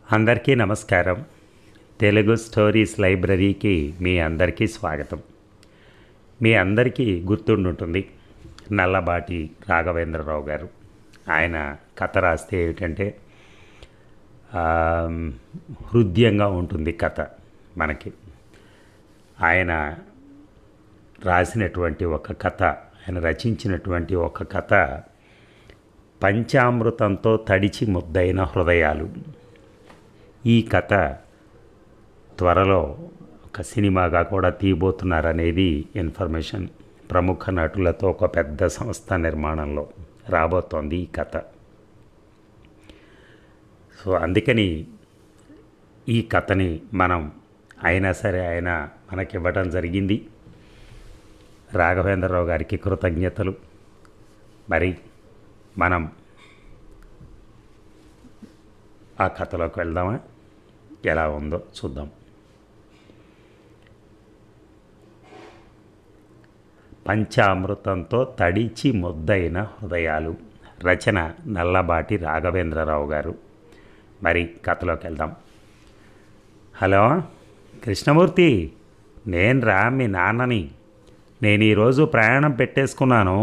అందరికీ నమస్కారం. తెలుగు స్టోరీస్ లైబ్రరీకి మీ అందరికీ స్వాగతం. మీ అందరికీ గుర్తుండుంటుంది నల్లబాటి రాఘవేంద్రరావు గారు. ఆయన కథ రాస్తే ఏమిటంటే హృదయంగా ఉంటుంది కథ మనకి. ఆయన రాసినటువంటి ఒక కథ, ఆయన రచించినటువంటి ఒక కథ పంచామృతంతో తడిచి ముద్దైన హృదయాలు. ఈ కథ త్వరలో ఒక సినిమాగా కూడా తీయబోతున్నారనేది ఇన్ఫర్మేషన్. ప్రముఖ నటులతో ఒక పెద్ద సంస్థ నిర్మాణంలో రాబోతోంది ఈ కథ. సో అందుకని ఈ కథని మనం అయినా సరే ఆయన మనకివ్వటం జరిగింది. రాఘవేంద్రరావు గారికి కృతజ్ఞతలు. మరి మనం ఆ కథలోకి వెళ్దామా? ఎలా ఉందో చూద్దాం. పంచామృతంతో తడిచి ముద్దైన హృదయాలు. రచన నల్లబాటి రాఘవేంద్రరావు గారు. మరి కథలోకి వెళ్దాం. హలో కృష్ణమూర్తి, నేను మీ నాన్నని. నేను ఈరోజు ప్రయాణం పెట్టేసుకున్నాను.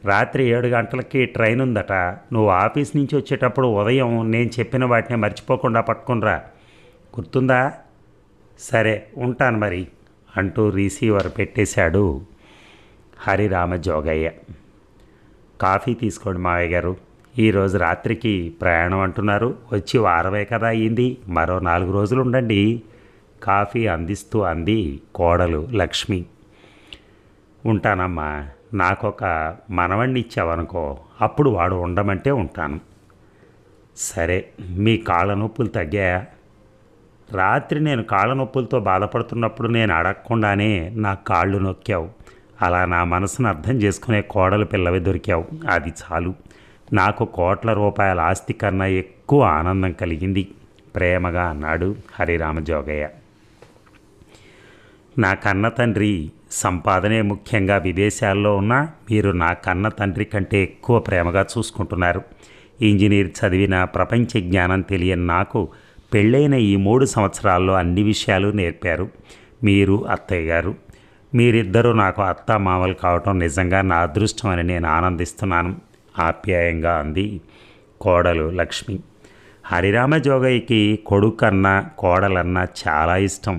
రాత్రి 7 గంటలకి ట్రైన్ ఉందట. నువ్వు ఆఫీస్ నుంచి వచ్చేటప్పుడు ఉదయం నేను చెప్పిన వాటిని మర్చిపోకుండా పట్టుకునిరా, గుర్తుందా? సరే ఉంటాను మరి అంటూ రిసీవర్ పెట్టేశాడు హరిరామ జోగయ్య. కాఫీ తీసుకోండి మావయ్య గారు. ఈరోజు రాత్రికి ప్రయాణం అంటున్నారు. వచ్చి వారమే కదా అయ్యింది, మరో 4 రోజులు ఉండండి. కాఫీ అందిస్తూ అంది కోడలు లక్ష్మి. ఉంటానమ్మా, నాకొక మనవణ్ణి ఇచ్చావనుకో, అప్పుడు వాడు ఉండమంటే ఉంటాను. సరే, మీ కాళ్ళ నొప్పులు తగ్గాయా? రాత్రి నేను కాళ్ళ నొప్పులతో బాధపడుతున్నప్పుడు నేను అడగకుండానే నా కాళ్ళు నొక్కావు. అలా నా మనసును అర్థం చేసుకునే కోడలు పిల్లవి దొరికావు. అది చాలు. నాకు కోట్ల రూపాయల ఆస్తి కన్నా ఎక్కువ ఆనందం కలిగింది, ప్రేమగా అన్నాడు హరిరామ జోగయ్య. నా కన్న తండ్రి సంపాదనే ముఖ్యంగా విదేశాల్లో ఉన్నా మీరు నా కన్న తండ్రి కంటే ఎక్కువ ప్రేమగా చూసుకుంటున్నారు. ఇంజనీర్ చదివిన ప్రపంచ జ్ఞానం తెలియని నాకు పెళ్ళైన ఈ 3 సంవత్సరాల్లో అన్ని విషయాలు నేర్పారు మీరు, అత్తయ్య గారు. మీరిద్దరూ నాకు అత్తా మామలు కావటం నిజంగా నా అదృష్టం అని నేను ఆనందిస్తున్నాను, ఆప్యాయంగా అంది కోడలు లక్ష్మి. హరిరామ జోగయ్యకి కొడుకన్నా కోడలన్నా చాలా ఇష్టం.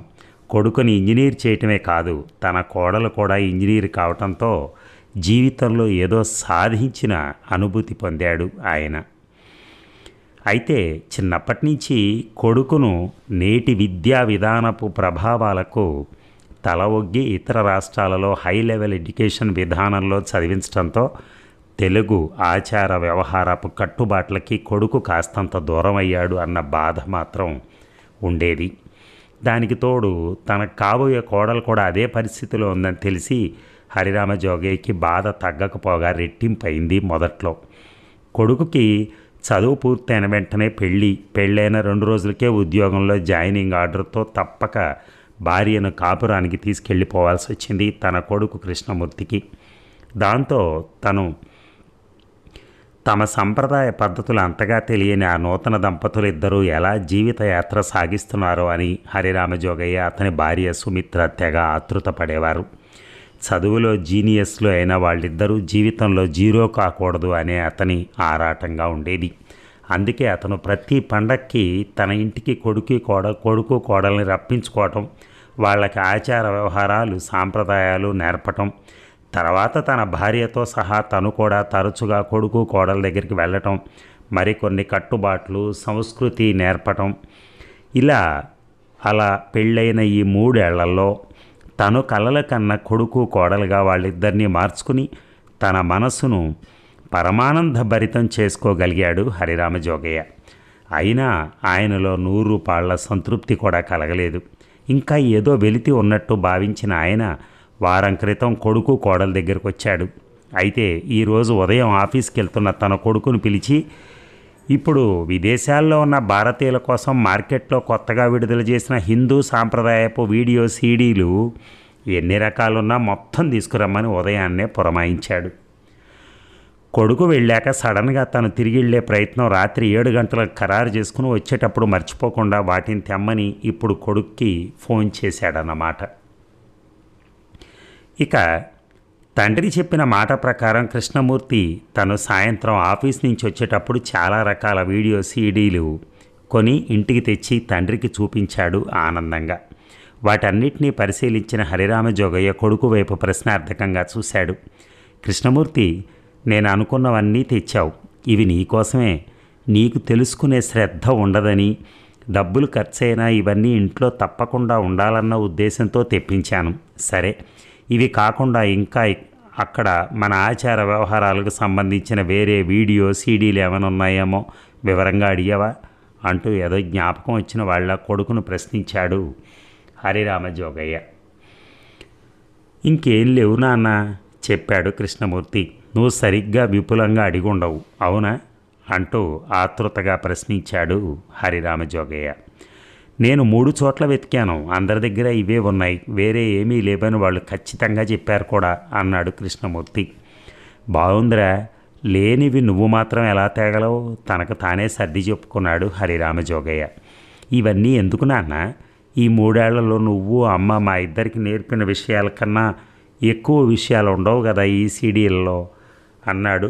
కొడుకుని ఇంజనీర్ చేయటమే కాదు, తన కోడలు కూడా ఇంజనీర్ కావటంతో జీవితంలో ఏదో సాధించిన అనుభూతి పొందాడు ఆయన. అయితే చిన్నప్పటి నుంచి కొడుకును నేటి విద్యా విధానపు ప్రభావాలకు తల ఒగ్గి ఇతర రాష్ట్రాలలో హై లెవెల్ ఎడ్యుకేషన్ విధానంలో చదివించడంతో తెలుగు ఆచార వ్యవహారపు కట్టుబాట్లకి కొడుకు కాస్తంత దూరం అయ్యాడు అన్న బాధ మాత్రం ఉండేది. దానికి తోడు తనకు కాబోయే కోడలు కూడా అదే పరిస్థితిలో ఉందని తెలిసి హరిరామ జోగయ్యకి బాధ తగ్గకపోగా రెట్టింపైంది. మొదట్లో కొడుకుకి చదువు పూర్తయిన వెంటనే పెళ్ళైన 2 రోజులకే ఉద్యోగంలో జాయినింగ్ ఆర్డర్తో తప్పక భార్యను కాపురానికి తీసుకెళ్ళిపోవాల్సి వచ్చింది తన కొడుకు కృష్ణమూర్తికి. దాంతో తమ సంప్రదాయ పద్ధతులు అంతగా తెలియని ఆ నూతన దంపతులు ఇద్దరూ ఎలా జీవితయాత్ర సాగిస్తున్నారో అని హరిరామ జోగయ్య అతని భార్య సుమిత్ర తెగ ఆతృతపడేవారు. చదువులో జీనియస్లు అయిన వాళ్ళిద్దరూ జీవితంలో జీరో కాకూడదు అనే అతని ఆరాటంగా ఉండేది. అందుకే అతను ప్రతి పండక్కి తన ఇంటికి కొడుకు కోడల్ని రప్పించుకోవటం, వాళ్ళకి ఆచార వ్యవహారాలు సాంప్రదాయాలు నేర్పటం, తర్వాత తన భార్యతో సహా తను కూడా తరచుగా కొడుకు కోడల దగ్గరికి వెళ్ళటం, మరికొన్ని కట్టుబాట్లు సంస్కృతి నేర్పటం, అలా పెళ్ళైన ఈ 3 ఏళ్లలో తను కలల కన్న కొడుకు కోడలుగా వాళ్ళిద్దరినీ మార్చుకుని తన మనసును పరమానంద భరితం చేసుకోగలిగాడు హరిరామ జోగయ్య. అయినా ఆయనలో 100 రూపాయల సంతృప్తి కూడా కలగలేదు. ఇంకా ఏదో వెలితి ఉన్నట్టు భావించిన ఆయన వారం క్రితం కొడుకు కోడల దగ్గరికి వచ్చాడు. అయితే ఈరోజు ఉదయం ఆఫీస్కి వెళ్తున్న తన కొడుకును పిలిచి, ఇప్పుడు విదేశాల్లో ఉన్న భారతీయుల కోసం మార్కెట్లో కొత్తగా విడుదల చేసిన హిందూ సాంప్రదాయపు వీడియో సీడీలు ఎన్ని రకాలున్నా మొత్తం తీసుకురమ్మని ఉదయాన్నే పురమాయించాడు. కొడుకు వెళ్ళాక సడన్గా తను తిరిగి వెళ్ళే ప్రయత్నం రాత్రి 7 గంటలకు ఖరారు చేసుకుని వచ్చేటప్పుడు మర్చిపోకుండా వాటిని తెమ్మని ఇప్పుడు కొడుక్కి ఫోన్ చేశాడన్నమాట. ఇక తండ్రి చెప్పిన మాట ప్రకారం కృష్ణమూర్తి తను సాయంత్రం ఆఫీస్ నుంచి వచ్చేటప్పుడు చాలా రకాల వీడియో సీడీలు కొని ఇంటికి తెచ్చి తండ్రికి చూపించాడు ఆనందంగా. వాటన్నిటినీ పరిశీలించిన హరిరామజోగయ్య కొడుకు వైపు ప్రశ్నార్థకంగా చూశాడు. కృష్ణమూర్తి, నేను అనుకున్నవన్నీ తెచ్చావు, ఇవి నీకోసమే. నీకు తెలుసుకునే శ్రద్ధ ఉండదని, డబ్బులు ఖర్చయినా ఇవన్నీ ఇంట్లో తప్పకుండా ఉండాలన్న ఉద్దేశంతో తెప్పించాను. సరే, ఇవి కాకుండా ఇంకా అక్కడ మన ఆచార వ్యవహారాలకు సంబంధించిన వేరే వీడియో సీడీలు ఏమైనా ఉన్నాయేమో వివరంగా అడిగావా అంటూ ఏదో జ్ఞాపకం వచ్చిన వాళ్ళ కొడుకును ప్రశ్నించాడు హరిరామజోగయ్య. ఇంకేం లేవు నాన్న చెప్పాడు కృష్ణమూర్తి. నువ్వు సరిగ్గా విపులంగా అడిగి ఉండవు అవునా అంటూ ఆతృతగా ప్రశ్నించాడు హరిరామజోగయ్య. నేను 3 చోట్ల వెతికాను, అందరి దగ్గర ఇవే ఉన్నాయి, వేరే ఏమీ లేవని వాళ్ళు ఖచ్చితంగా చెప్పారు కూడా అన్నాడు కృష్ణమూర్తి. బాగుందిరా, లేనివి నువ్వు మాత్రం ఎలా తేగలవు తనకు తానే సర్ది చెప్పుకున్నాడు హరిరామజోగయ్య. ఇవన్నీ ఎందుకు నాన్న? ఈ 3 ఏళ్లలో నువ్వు అమ్మ మా ఇద్దరికి నేర్పిన విషయాల కన్నా ఎక్కువ విషయాలు ఉండవు కదా ఈ సీడీల్లో అన్నాడు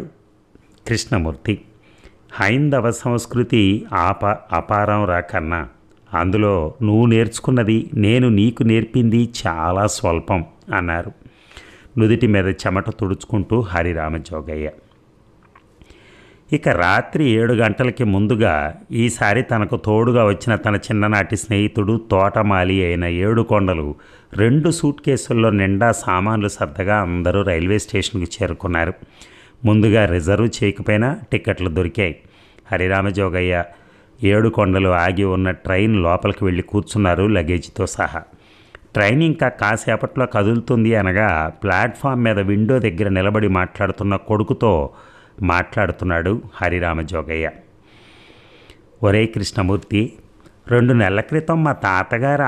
కృష్ణమూర్తి. హైందవ సంస్కృతి అపారం రా కన్నా. అందులో నువ్వు నేర్చుకున్నది నేను నీకు నేర్పింది చాలా స్వల్పం అన్నారు నుదుటి మీద చెమట తుడుచుకుంటూ హరిరామజోగయ్య. ఇక రాత్రి 7 గంటలకి ముందుగా ఈసారి తనకు తోడుగా వచ్చిన తన చిన్ననాటి స్నేహితుడు తోటమాలి అయిన ఏడుకొండలు 2 సూట్ కేసుల్లో నిండా సామాన్లు సర్దగా అందరూ రైల్వే స్టేషన్కి చేరుకున్నారు. ముందుగా రిజర్వ్ చేయకపోయినా టిక్కెట్లు దొరికాయి. హరిరామజోగయ్య ఏడుకొండలు ఆగి ఉన్న ట్రైన్ లోపలికి వెళ్ళి కూర్చున్నారు లగేజీతో సహా. ట్రైన్ ఇంకా కాసేపట్లో కదులుతుంది అనగా ప్లాట్ఫామ్ మీద విండో దగ్గర నిలబడి మాట్లాడుతున్న కొడుకుతో మాట్లాడుతున్నాడు హరిరామజోగయ్య. ఒరే కృష్ణమూర్తి, 2 నెలల క్రితం మా తాతగారు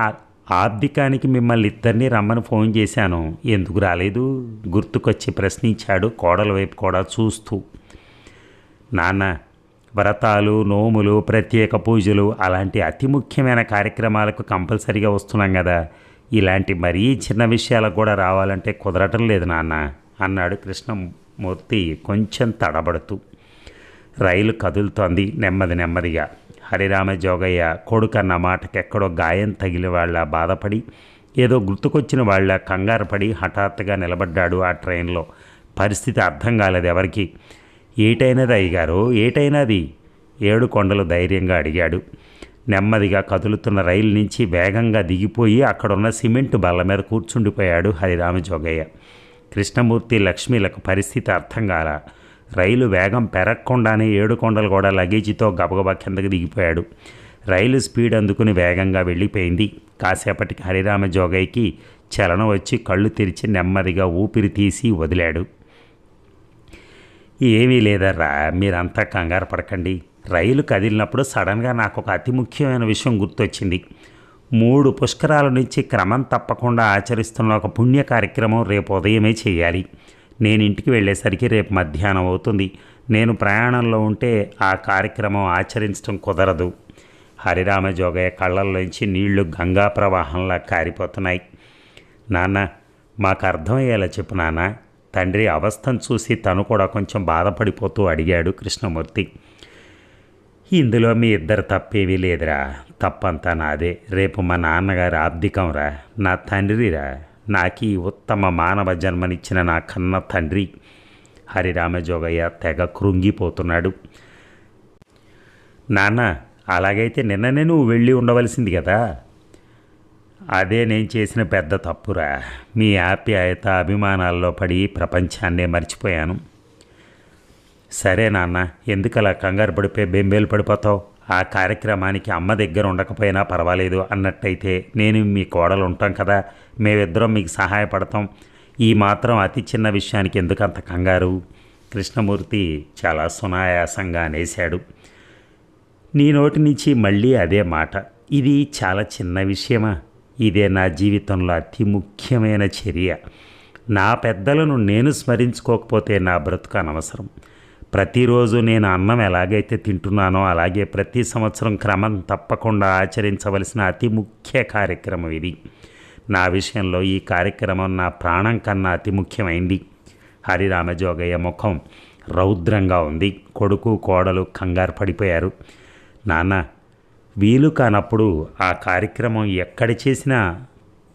ఆబ్దికానికి మిమ్మల్ని ఇద్దరినీ రమ్మని ఫోన్ చేశాను, ఎందుకు రాలేదు గుర్తుకొచ్చి ప్రశ్నించాడు కోడల వైపు కూడా చూస్తూ. నాన్న, వ్రతాలు, నోములు, ప్రత్యేక పూజలు అలాంటి అతి ముఖ్యమైన కార్యక్రమాలకు కంపల్సరీగా వస్తున్నాం కదా, ఇలాంటి మరీ చిన్న విషయాలకు కూడా రావాలంటే కుదరటం లేదు నాన్న అన్నాడు కృష్ణమూర్తి కొంచెం తడబడుతూ. రైలు కదులుతోంది నెమ్మదిగా. హరిరామజోగయ్య కొడుకన్న మాటకి ఎక్కడో గాయం తగిలి వాళ్ళ బాధపడి ఏదో గుర్తుకొచ్చిన వాళ్ళ కంగారు పడి హఠాత్తుగా నిలబడ్డాడు ఆ ట్రైన్లో. పరిస్థితి అర్థం కాలేదు ఎవరికి. ఏటైనది అయ్యగారు, ఏటైనది ఏడుకొండలు ధైర్యంగా అడిగాడు. నెమ్మదిగా కదులుతున్న రైలు నుంచి వేగంగా దిగిపోయి అక్కడున్న సిమెంట్ బల్ల మీద కూర్చుండిపోయాడు హరిరామజోగయ్య. కృష్ణమూర్తి, లక్ష్మీలకు పరిస్థితి అర్థం కాల. రైలు వేగం పెరగకుండానే ఏడుకొండలు కూడా లగేజీతో గబగబా కిందకి దిగిపోయాడు. రైలు స్పీడ్ అందుకుని వేగంగా వెళ్ళిపోయింది. కాసేపటికి హరిరామజోగయ్యకి చలనం వచ్చి కళ్ళు తెరిచి నెమ్మదిగా ఊపిరి తీసి వదిలాడు. ఏమీ లేదర్రా, మీరంతా కంగారు పడకండి. రైలు కదిలినప్పుడు సడన్గా నాకు ఒక అతి ముఖ్యమైన విషయం గుర్తొచ్చింది. 3 పుష్కరాల నుంచి క్రమం తప్పకుండా ఆచరిస్తున్న ఒక పుణ్య కార్యక్రమం రేపు ఉదయమే చేయాలి. నేను ఇంటికి వెళ్ళేసరికి రేపు మధ్యాహ్నం అవుతుంది. నేను ప్రయాణంలో ఉంటే ఆ కార్యక్రమం ఆచరించడం కుదరదు. హరిరామజోగయ్య కళ్ళల్లోంచి నీళ్లు గంగా ప్రవాహంలా కారిపోతున్నాయి. నాన్న, మాకు అర్థమయ్యేలా చెప్పు నాన్న. తండ్రి అవస్థను చూసి తను కూడా కొంచెం బాధపడిపోతూ అడిగాడు కృష్ణమూర్తి. ఇందులో మీ ఇద్దరు తప్పేమీ లేదురా, తప్పంతా నాదే. రేపు మా నాన్నగారి ఆబ్దికంరా, నా తండ్రిరా, నాకు ఈ ఉత్తమ మానవ జన్మనిచ్చిన నా కన్న తండ్రి. హరిరామజోగయ్య తెగ కృంగిపోతున్నాడు. నాన్న, అలాగైతే నిన్ననే నువ్వు వెళ్ళి ఉండవలసింది కదా. అదే నేను చేసిన పెద్ద తప్పురా. మీ ఆప్యాయత, అభిమానాల్లో పడి ప్రపంచాన్నే మర్చిపోయాను. సరే నాన్న, ఎందుకలా కంగారు పడిపోయి బెంబేలు పడిపోతావు? ఆ కార్యక్రమానికి అమ్మ దగ్గర ఉండకపోయినా పర్వాలేదు అన్నట్టయితే నేను మీ కోడలు ఉంటాం కదా, మేమిద్దరం మీకు సహాయపడతాం. ఈ మాత్రం అతి చిన్న విషయానికి ఎందుకంత కంగారు? కృష్ణమూర్తి చాలా సునాయాసంగా అనేశాడు. నీ నోటి నుంచి మళ్ళీ అదే మాట. ఇది చాలా చిన్న విషయమా? ఇదే నా జీవితంలో అతి ముఖ్యమైన చర్య. నా పెద్దలను నేను స్మరించుకోకపోతే నా బ్రతుకు అనవసరం. ప్రతిరోజు నేను అన్నం ఎలాగైతే తింటున్నానో అలాగే ప్రతి సంవత్సరం క్రమం తప్పకుండా ఆచరించవలసిన అతి ముఖ్య కార్యక్రమం ఇది. నా విషయంలో ఈ కార్యక్రమం నా ప్రాణం కన్నా అతి ముఖ్యమైంది. హరిరామజోగయ్య ముఖం రౌద్రంగా ఉంది. కొడుకు కోడలు కంగారు పడిపోయారు. నాన్న, వీలు కానప్పుడు ఆ కార్యక్రమం ఎక్కడ చేసినా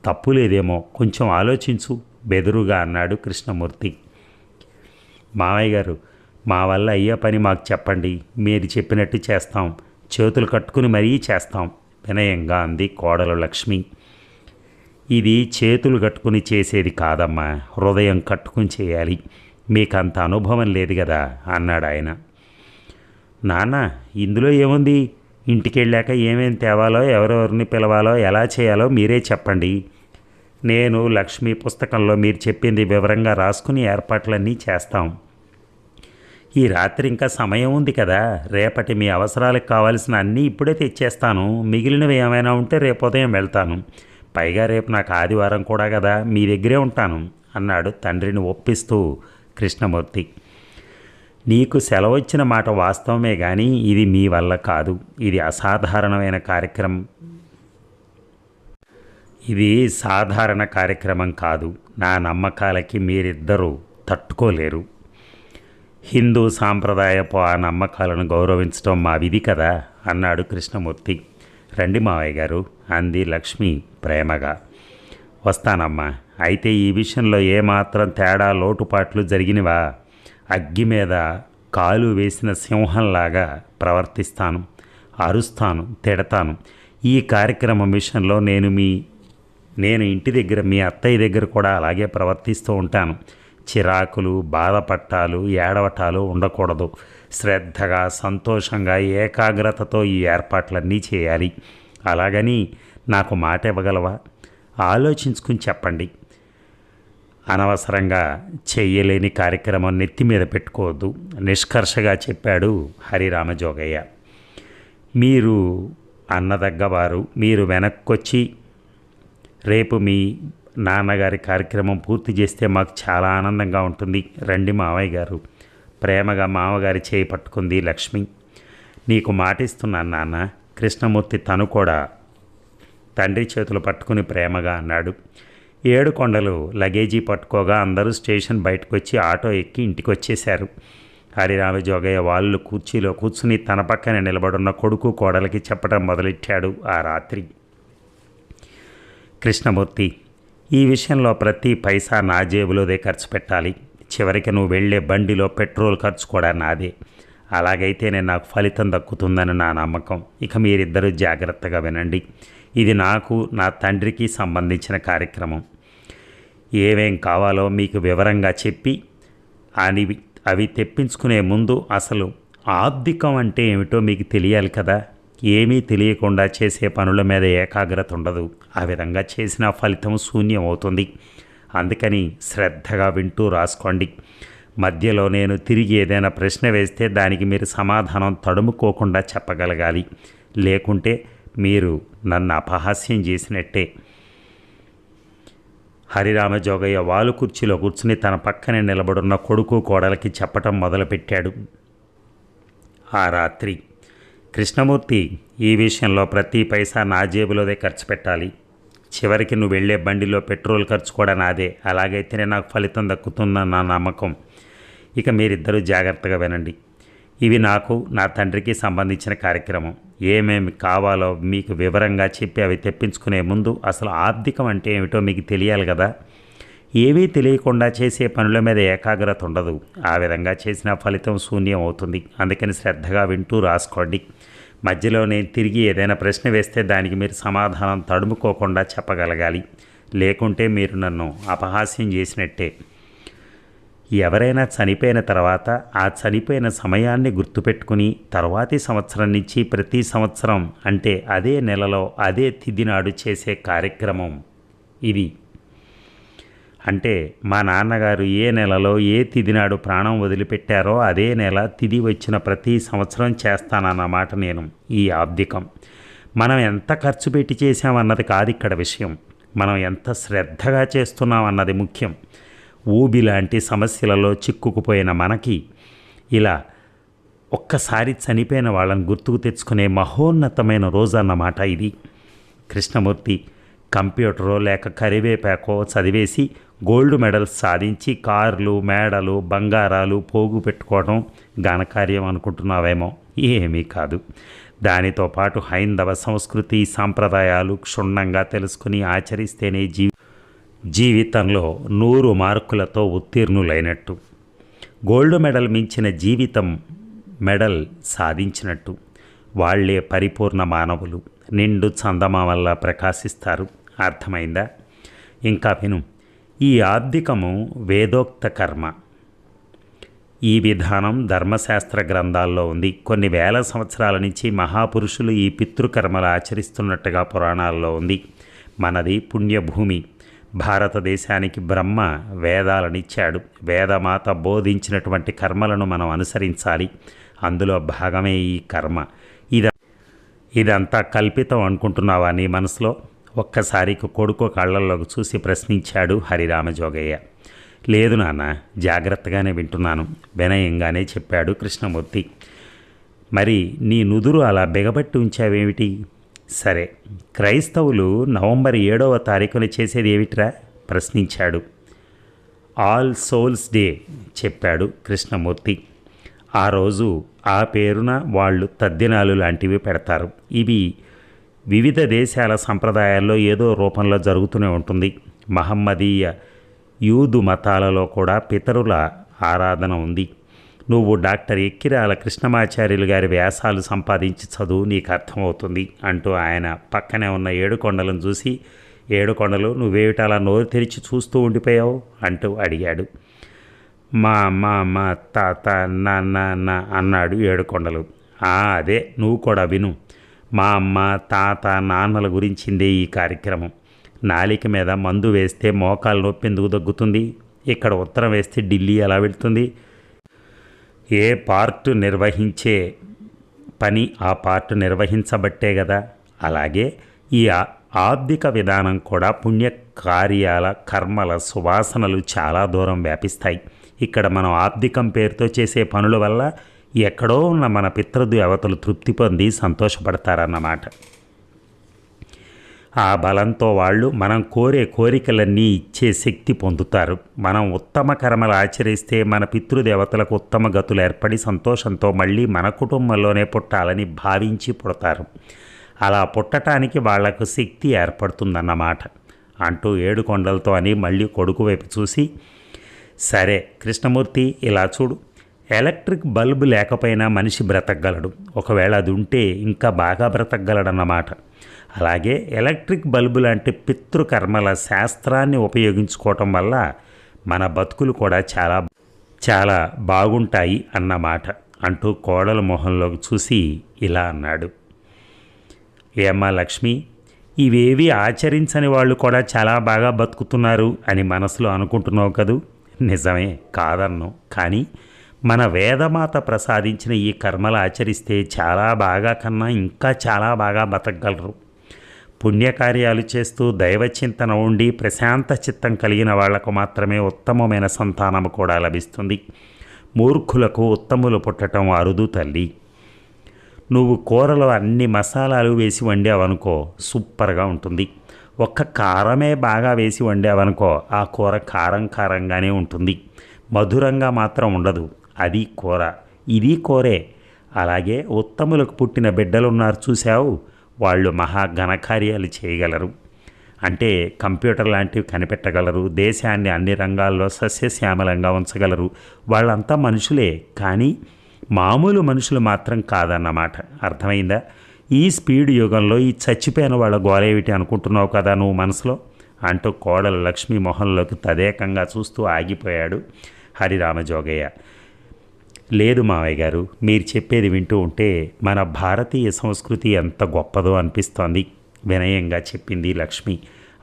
తప్పు లేదేమో, కొంచెం ఆలోచించు బెదురుగా అన్నాడు కృష్ణమూర్తి. మావయ్య గారు, మా వల్ల అయ్యే పని మాకు చెప్పండి, మీరు చెప్పినట్టు చేస్తాం, చేతులు కట్టుకుని మరీ చేస్తాం వినయంగా అంది కోడలు లక్ష్మి. ఇది చేతులు కట్టుకుని చేసేది కాదమ్మా, హృదయం కట్టుకుని చేయాలి, మీకంత అనుభవం లేదు కదా అన్నాడు ఆయన. నాన్న, ఇందులో ఏముంది, ఇంటికి వెళ్ళాక ఏమేం తేవాలో, ఎవరెవరిని పిలవాలో, ఎలా చేయాలో మీరే చెప్పండి. నేను లక్ష్మి పుస్తకంలో మీరు చెప్పింది వివరంగా రాసుకుని ఏర్పాట్లన్నీ చేస్తాం. ఈ రాత్రి ఇంకా సమయం ఉంది కదా, రేపటి మీ అవసరాలకు కావాల్సిన అన్నీ ఇప్పుడే తెచ్చేస్తాను, మిగిలినవి ఏమైనా ఉంటే రేపు ఉదయం వెళ్తాను. పైగా రేపు నాకు ఆదివారం కూడా కదా, మీ దగ్గరే ఉంటాను అన్నాడు తండ్రిని ఒప్పిస్తూ కృష్ణమూర్తి. నీకు సెలవొచ్చిన మాట వాస్తవమే కానీ ఇది మీ వల్ల కాదు. ఇది అసాధారణమైన కార్యక్రమం. ఇది సాధారణ కార్యక్రమం కాదు. నా నమ్మకాలకి మీరిద్దరూ తట్టుకోలేరు. హిందూ సాంప్రదాయపు ఆ నమ్మకాలను గౌరవించడం మా విధి కదా అన్నాడు కృష్ణమూర్తి. రండి మావయ్య గారు అంది లక్ష్మి ప్రేమగా. వస్తానమ్మా. అయితే ఈ విషయంలో ఏమాత్రం తేడా లోటుపాట్లు జరిగినవా అగ్గి మీద కాలు వేసిన సింహంలాగా ప్రవర్తిస్తాను, అరుస్తాను, తిడతాను. ఈ కార్యక్రమం విషయంలో నేను ఇంటి దగ్గర మీ అత్తయ్య దగ్గర కూడా అలాగే ప్రవర్తిస్తూ ఉంటాను. చిరాకులు, బాధపట్టాలు, ఏడవటాలు ఉండకూడదు. శ్రద్ధగా, సంతోషంగా, ఏకాగ్రతతో ఈ ఏర్పాట్లన్నీ చేయాలి. అలాగని నాకు మాట ఇవ్వగలవా? ఆలోచించుకుని చెప్పండి. అనవసరంగా చెయ్యలేని కార్యక్రమం నెత్తి మీద పెట్టుకోవద్దు నిష్కర్షగా చెప్పాడు హరిరామజోగయ్య. మీరు అన్నదగ్గవారు. మీరు వెనక్కొచ్చి రేపు మీ నాన్నగారి కార్యక్రమం పూర్తి చేస్తే మాకు చాలా ఆనందంగా ఉంటుంది. రండి మావయ్య గారు ప్రేమగా మామగారి చేయి పట్టుకుంది లక్ష్మి. నీకు మాటిస్తున్నాను నాన్న. కృష్ణమూర్తి తను కూడా తండ్రి చేతులు పట్టుకుని ప్రేమగా అన్నాడు. ఏడుకొండలు లగేజీ పట్టుకోగా అందరూ స్టేషన్ బయటకు వచ్చి ఆటో ఎక్కి ఇంటికి వచ్చేశారు. హరిరామజోగయ్య వాళ్ళు కుర్చీలో కూర్చుని తన పక్కన నిలబడున్న కొడుకు కోడలికి చెప్పడం మొదలెట్టాడు. ఆ రాత్రి కృష్ణమూర్తి, ఈ విషయంలో ప్రతి పైసా నా జేబులోదే ఖర్చు పెట్టాలి. చివరికి నువ్వు వెళ్ళే బండిలో పెట్రోల్ ఖర్చు కూడా నాదే. అలాగైతేనే నాకు ఫలితం దక్కుతుందని నా నమ్మకం. ఇక మీరిద్దరూ జాగ్రత్తగా వినండి. ఇది నాకు, నా తండ్రికి సంబంధించిన కార్యక్రమం. ఏమేం కావాలో మీకు వివరంగా చెప్పి అవి తెప్పించుకునే ముందు అసలు ఆబ్దికం అంటే ఏమిటో మీకు తెలియాలి కదా. ఏమీ తెలియకుండా చేసే పనుల మీద ఏకాగ్రత ఉండదు. ఆ విధంగా చేసిన ఫలితం శూన్యం అవుతుంది. అందుకని శ్రద్ధగా వింటూ రాసుకోండి. మధ్యలో నేను తిరిగి ఏదైనా ప్రశ్న వేస్తే దానికి మీరు సమాధానం తడుముకోకుండా చెప్పగలగాలి. లేకుంటే మీరు నన్ను అపహాస్యం చేసినట్టే. హరిరామజోగయ్య వాలు కుర్చీలో కూర్చుని తన పక్కనే నిలబడున్న కొడుకు కోడలకి చెప్పటం మొదలుపెట్టాడు. ఆ రాత్రి కృష్ణమూర్తి, ఈ విషయంలో ప్రతి పైసా నా జేబులోదే ఖర్చు పెట్టాలి. చివరికి నువ్వు వెళ్ళే బండిలో పెట్రోల్ ఖర్చు కూడా నాదే. అలాగైతేనే నాకు ఫలితం దక్కుతుందని నా నమ్మకం. ఇక మీరిద్దరూ జాగ్రత్తగా వినండి. ఇవి నాకు, నా తండ్రికి సంబంధించిన కార్యక్రమం. ఏమేమి కావాలో మీకు వివరంగా చెప్పి అవి తెప్పించుకునే ముందు అసలు ఆర్థికం అంటే ఏమిటో మీకు తెలియాలి కదా. ఏవీ తెలియకుండా చేసే పనుల మీద ఏకాగ్రత ఉండదు. ఆ విధంగా చేసిన ఫలితం శూన్యం అవుతుంది. అందుకని శ్రద్ధగా వింటూ రాసుకోండి. మధ్యలో నేను తిరిగి ఏదైనా ప్రశ్న వేస్తే దానికి మీరు సమాధానం తడుముకోకుండా చెప్పగలగాలి. లేకుంటే మీరు నన్ను అపహాస్యం చేసినట్టే. ఎవరైనా చనిపోయిన తర్వాత ఆ చనిపోయిన సమయాన్ని గుర్తుపెట్టుకుని తర్వాతి సంవత్సరం నుంచి ప్రతి సంవత్సరం అంటే అదే నెలలో అదే తిథి నాడు చేసే కార్యక్రమం ఇది. అంటే మా నాన్నగారు ఏ నెలలో ఏ తిథి నాడు ప్రాణం వదిలిపెట్టారో అదే నెల తిథి వచ్చిన ప్రతి సంవత్సరం చేస్తానన్నమాట నేను. ఈ ఆబ్దికం మనం ఎంత ఖర్చు పెట్టి చేసామన్నది కాదు ఇక్కడ విషయం. మనం ఎంత శ్రద్ధగా చేస్తున్నామన్నది ముఖ్యం. ఊబి లాంటి సమస్యలలో చిక్కుకుపోయిన మనకి ఇలా ఒక్కసారి చనిపోయిన వాళ్ళని గుర్తుకు తెచ్చుకునే మహోన్నతమైన రోజు అన్నమాట ఇది. కృష్ణమూర్తి కంప్యూటరో లేక కరివేపాకో చదివేసి గోల్డ్ మెడల్స్ సాధించి కార్లు, మేడలు, బంగారాలు పోగు పెట్టుకోవడం ఘనకార్యం అనుకుంటున్నావేమో. ఏమీ కాదు. దానితో పాటు హైందవ సంస్కృతి సాంప్రదాయాలు క్షుణ్ణంగా తెలుసుకుని ఆచరిస్తేనే జీవితంలో 100 మార్కులతో ఉత్తీర్ణులైనట్టు. గోల్డ్ మెడల్ మించిన జీవితం మెడల్ సాధించినట్టు. వాళ్లే పరిపూర్ణ మానవులు, నిండు చందమామల్లా ప్రకాశిస్తారు. అర్థమైందా? ఇంకా విను. ఈ ఆబ్దికము వేదోక్త కర్మ. ఈ విధానం ధర్మశాస్త్ర గ్రంథాల్లో ఉంది. కొన్ని వేల సంవత్సరాల నుంచి మహాపురుషులు ఈ పితృకర్మలు ఆచరిస్తున్నట్టుగా పురాణాల్లో ఉంది. మనది పుణ్యభూమి. భారతదేశానికి బ్రహ్మ వేదాలనిచ్చాడు. వేదమాత బోధించినటువంటి కర్మలను మనం అనుసరించాలి. అందులో భాగమే ఈ కర్మ. ఇదంతా కల్పితం అనుకుంటున్నావా నీ మనసులో? ఒక్కసారికి కొడుకు కళ్ళల్లోకి చూసి ప్రశ్నించాడు హరిరామజోగయ్య. లేదు నాన్న, జాగ్రత్తగానే వింటున్నాను, వినయంగానే చెప్పాడు కృష్ణమూర్తి. మరి నీ నుదురు అలా బిగబట్టి ఉంచావేమిటి? సరే, క్రైస్తవులు నవంబర్ 7వ తారీఖున చేసేది ఏమిట్రా ప్రశ్నించాడు. ఆల్ సోల్స్ డే చెప్పాడు కృష్ణమూర్తి. ఆ రోజు ఆ పేరున వాళ్ళు తద్దినాలు లాంటివి పెడతారు. ఇవి వివిధ దేశాల సంప్రదాయాల్లో ఏదో రూపంలో జరుగుతూనే ఉంటుంది. మహమ్మదీయ యూదు మతాలలో కూడా పితరుల ఆరాధన ఉంది. నువ్వు డాక్టర్ ఎక్కిరాల కృష్ణమాచార్యులు గారి వ్యాసాలు సంపాదించి చదువు, నీకు అర్థమవుతుంది అంటూ ఆయన పక్కనే ఉన్న 7 కొండలను చూసి, 7 కొండలు నువ్వేమిటలా నోరు తెరిచి చూస్తూ ఉండిపోయావు అంటూ అడిగాడు. మా మా మా తాత నాన్న అన్నాడు 7 కొండలు. అదే, నువ్వు కూడా విను. మా అమ్మ తాత నాన్నల గురించిందే ఈ కార్యక్రమం. నాలిక మీద మందు వేస్తే మోకాలు నొప్పి ఎందుకు దగ్గుతుంది? ఇక్కడ ఉత్తరం వేస్తే ఢిల్లీ ఎలా వెళ్తుంది? ఏ పార్టు నిర్వహించే పని ఆ పార్టు నిర్వహించబట్టే కదా. అలాగే ఈ ఆబ్దిక విధానం కూడా పుణ్యకార్యాల కర్మల సువాసనలు చాలా దూరం వ్యాపిస్తాయి. ఇక్కడ మనం ఆబ్దికం పేరుతో చేసే పనుల వల్ల ఎక్కడో ఉన్న మన పితృదేవతలు తృప్తి పొంది సంతోషపడతారన్నమాట. ఆ బలంతో వాళ్ళు మనం కోరే కోరికలన్నీ ఇచ్చే శక్తి పొందుతారు. మనం ఉత్తమ కర్మలు ఆచరిస్తే మన పితృదేవతలకు ఉత్తమ గతులు ఏర్పడి సంతోషంతో మళ్ళీ మన కుటుంబంలోనే పుట్టాలని భావించి పుడతారు. అలా పుట్టటానికి వాళ్లకు శక్తి ఏర్పడుతుందన్నమాట అంటూ 7 కొండలతో అని మళ్ళీ కొడుకు వైపు చూసి, సరే కృష్ణమూర్తి, ఇలా చూడు. ఎలక్ట్రిక్ బల్బు లేకపోయినా మనిషి బ్రతకగలడు. ఒకవేళ అది ఉంటే ఇంకా బాగా బ్రతకగలడన్నమాట. అలాగే ఎలక్ట్రిక్ బల్బు లాంటి పితృకర్మల శాస్త్రాన్ని ఉపయోగించుకోవటం వల్ల మన బతుకులు కూడా చాలా చాలా బాగుంటాయి అన్నమాట అంటూ కోడల మొహంలోకి చూసి ఇలా అన్నాడు. ఏమ్మా లక్ష్మి, ఇవేవి ఆచరించని వాళ్ళు కూడా చాలా బాగా బతుకుతున్నారు అని మనసులో అనుకుంటున్నావు కదూ? నిజమే, కాదన్ను. కానీ మన వేదమాత ప్రసాదించిన ఈ కర్మలు ఆచరిస్తే చాలా బాగా కన్నా ఇంకా చాలా బాగా బతకగలరు. పుణ్యకార్యాలు చేస్తూ దైవచింతన ఉండి ప్రశాంత చిత్తం కలిగిన వాళ్లకు మాత్రమే ఉత్తమమైన సంతానం కూడా లభిస్తుంది. మూర్ఖులకు ఉత్తములు పుట్టడం అరుదు తల్లి. నువ్వు కూరలో అన్ని మసాలాలు వేసి వండావనుకో, సూపర్గా ఉంటుంది. ఒక్క కారమే బాగా వేసి వండావనుకో, ఆ కూర కారం కారంగానే ఉంటుంది, మధురంగా మాత్రం ఉండదు. అది కూర, ఇది కూరే. అలాగే ఉత్తములకు పుట్టిన బిడ్డలున్నారు చూశావు, వాళ్ళు మహా ఘనకార్యాలు చేయగలరు. అంటే కంప్యూటర్ లాంటివి కనిపెట్టగలరు, దేశాన్ని అన్ని రంగాల్లో సస్యశ్యామలంగా ఉంచగలరు. వాళ్ళంతా మనుషులే, కానీ మామూలు మనుషులు మాత్రం కాదన్నమాట. అర్థమైందా? ఈ స్పీడ్ యుగంలో ఈ చచ్చిపోయిన వాళ్ళ గోలేమిటి అనుకుంటున్నావు కదా నువ్వు మనసులో అంటూ కోడలు లక్ష్మీ మొహంలోకి తదేకంగా చూస్తూ ఆగిపోయాడు హరిరామజోగయ్య. లేదు మావయ్య గారు, మీరు చెప్పేది వింటూ ఉంటే మన భారతీయ సంస్కృతి ఎంత గొప్పదో అనిపిస్తోంది, వినయంగా చెప్పింది లక్ష్మి.